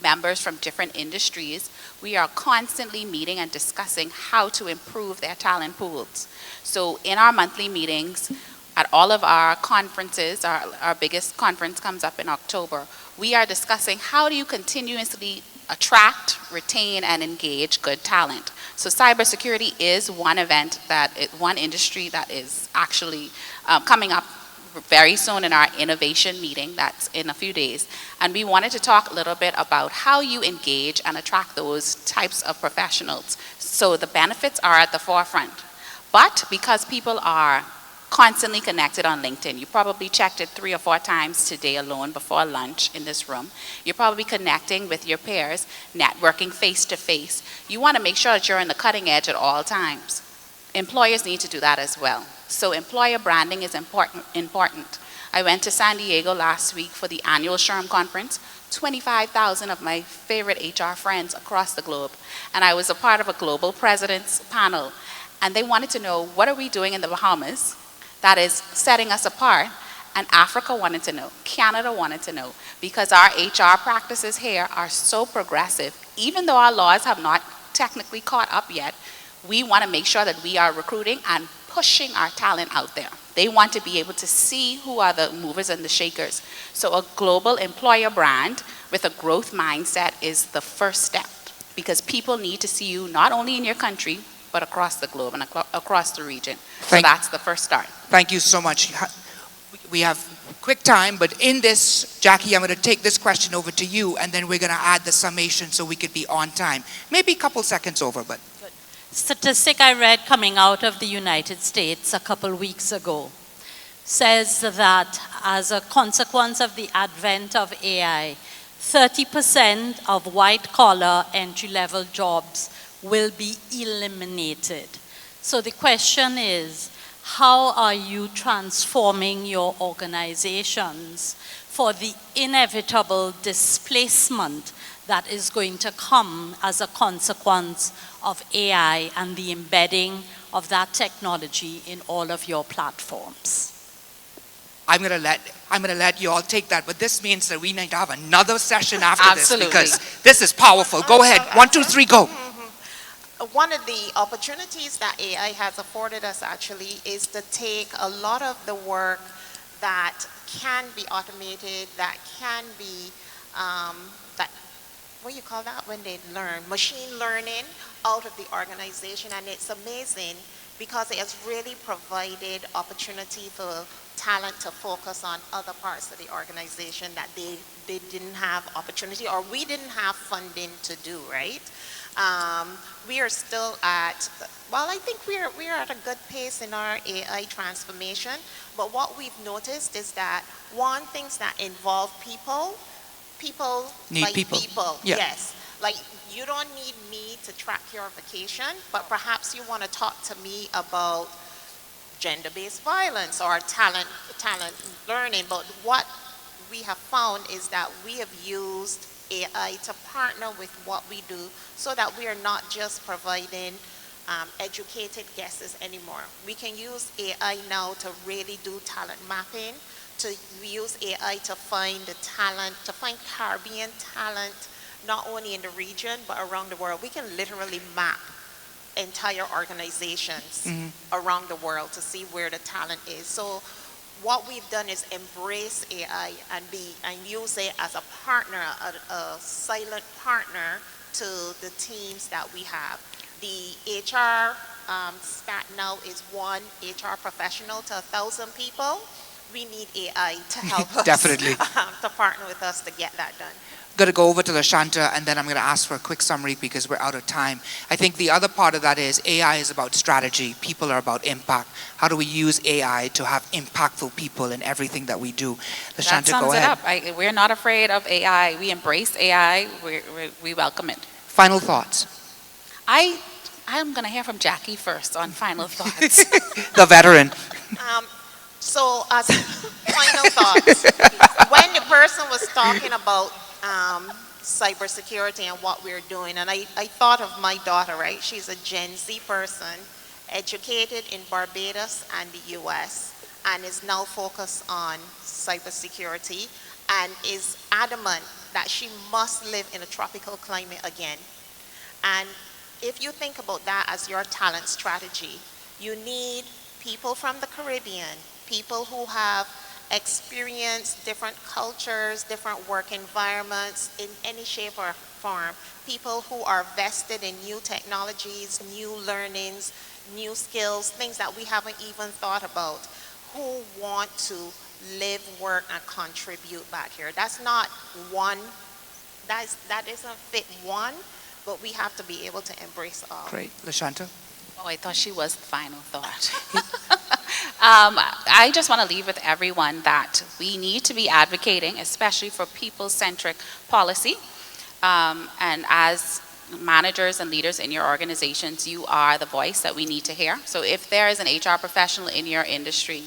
Speaker 19: members from different industries, we are constantly meeting and discussing how to improve their talent pools. So in our monthly meetings, at all of our conferences, our biggest conference comes up in October, we are discussing how do you continuously attract, retain, and engage good talent. So cybersecurity is one one industry that is actually coming up very soon in our innovation meeting that's in a few days. And we wanted to talk a little bit about how you engage and attract those types of professionals. So the benefits are at the forefront. But because people are constantly connected on LinkedIn. You probably checked it 3 or 4 times today alone before lunch in this room. You're probably connecting with your peers, networking face to face. You want to make sure that you're in the cutting edge at all times. Employers need to do that as well. So employer branding is important. I went to San Diego last week for the annual SHRM conference, 25,000 of my favorite HR friends across the globe. And I was a part of a global president's panel. And they wanted to know, what are we doing in the Bahamas that is setting us apart? And Africa wanted to know, Canada wanted to know, because our HR practices here are so progressive. Even though our laws have not technically caught up yet, we want to make sure that we are recruiting and pushing our talent out there. They want to be able to see who are the movers and the shakers. So a global employer brand with a growth mindset is the first step, because people need to see you not only in your country, but across the globe and across the region. So that's the first start.
Speaker 20: Thank you so much. We have quick time, but in this, Jackie, I'm going to take this question over to you, and then we're going to add the summation so we could be on time. Maybe a couple seconds over, but.
Speaker 6: Statistic I read coming out of the United States a couple weeks ago says that as a consequence of the advent of AI, 30% of white-collar entry-level jobs will be eliminated. So the question is, how are you transforming your organizations for the inevitable displacement that is going to come as a consequence of AI and the embedding of that technology in all of your platforms?
Speaker 20: I'm gonna let you all take that, but this means that we need to have another session after
Speaker 19: Absolutely.
Speaker 20: this, because this is powerful. Go ahead, 1, 2, 3, go.
Speaker 18: One of the opportunities that AI has afforded us actually is to take a lot of the work that can be automated, that can be, what do you call that when they learn? Machine learning out of the organization, and it's amazing because it has really provided opportunity for talent to focus on other parts of the organization that they didn't have opportunity, or we didn't have funding to do, right? We are still at, well, I think we are at a good pace in our AI transformation, but what we've noticed is that one, things that involve people
Speaker 20: Need
Speaker 18: like
Speaker 20: people. Yeah.
Speaker 18: yes. Like, you don't need me to track your vacation, but perhaps you want to talk to me about gender-based violence or talent learning. But what we have found is that we have used AI to partner with what we do so that we are not just providing educated guesses anymore. We can use AI now to really do talent mapping, to use AI to find the talent, to find Caribbean talent, not only in the region, but around the world. We can literally map entire organizations around the world to see where the talent is. So what we've done is embrace AI and use it as a partner, a silent partner to the teams that we have. The HR stat now is 1 HR professional to 1,000 people. We need AI to help us
Speaker 20: Definitely.
Speaker 18: to partner with us to get that done.
Speaker 20: Going to go over to LaShanta, and then I'm going to ask for a quick summary because we're out of time. I think the other part of that is AI is about strategy. People are about impact. How do we use AI to have impactful people in everything that we do? LaShanta,
Speaker 19: That
Speaker 20: go
Speaker 19: sums
Speaker 20: ahead.
Speaker 19: it up. We're not afraid of AI. We embrace AI. We welcome it.
Speaker 20: Final thoughts.
Speaker 19: I'm going to hear from Jackie first on final thoughts.
Speaker 20: The veteran.
Speaker 18: So as final thoughts, when the person was talking about cybersecurity and what we're doing, and I thought of my daughter, right? She's a Gen Z person, educated in Barbados and the US, and is now focused on cybersecurity and is adamant that she must live in a tropical climate again. And if you think about that as your talent strategy, you need people from the Caribbean, people who have experienced different cultures, different work environments in any shape or form, people who are vested in new technologies, new learnings, new skills, things that we haven't even thought about, who want to live, work, and contribute back here. That's not one, that doesn't fit one, but we have to be able to embrace all.
Speaker 20: Great. LaShanta?
Speaker 19: Oh, I thought she was the final thought. I just want to leave with everyone that we need to be advocating, especially for people-centric policy. And as managers and leaders in your organizations, you are the voice that we need to hear. So if there is an HR professional in your industry,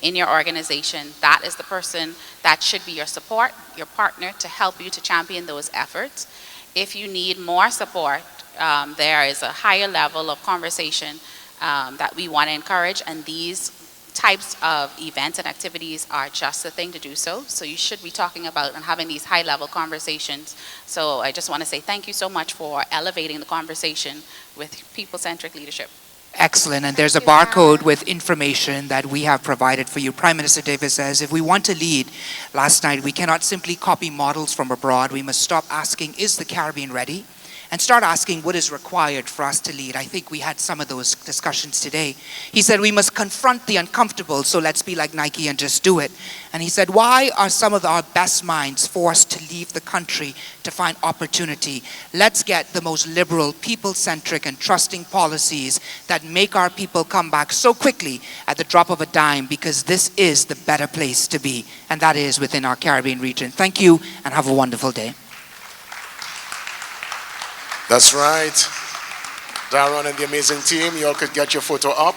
Speaker 19: in your organization, that is the person that should be your support, your partner to help you to champion those efforts. If you need more support, there is a higher level of conversation that we want to encourage, and these types of events and activities are just the thing to do so. So you should be talking about and having these high-level conversations. So I just want to say thank you so much for elevating the conversation with people-centric leadership.
Speaker 20: Excellent, and there's a barcode with information that we have provided for you. Prime Minister Davis says, if we want to lead, last night, we cannot simply copy models from abroad. We must stop asking, is the Caribbean ready? And start asking what is required for us to lead. I think we had some of those discussions today. He said we must confront the uncomfortable, so let's be like Nike and just do it. And he said, why are some of our best minds forced to leave the country to find opportunity? Let's get the most liberal, people-centric and trusting policies that make our people come back so quickly at the drop of a dime, because this is the better place to be, and that is within our Caribbean region. Thank you, and have a wonderful day.
Speaker 12: That's right. Darren and the amazing team, you all could get your photo up.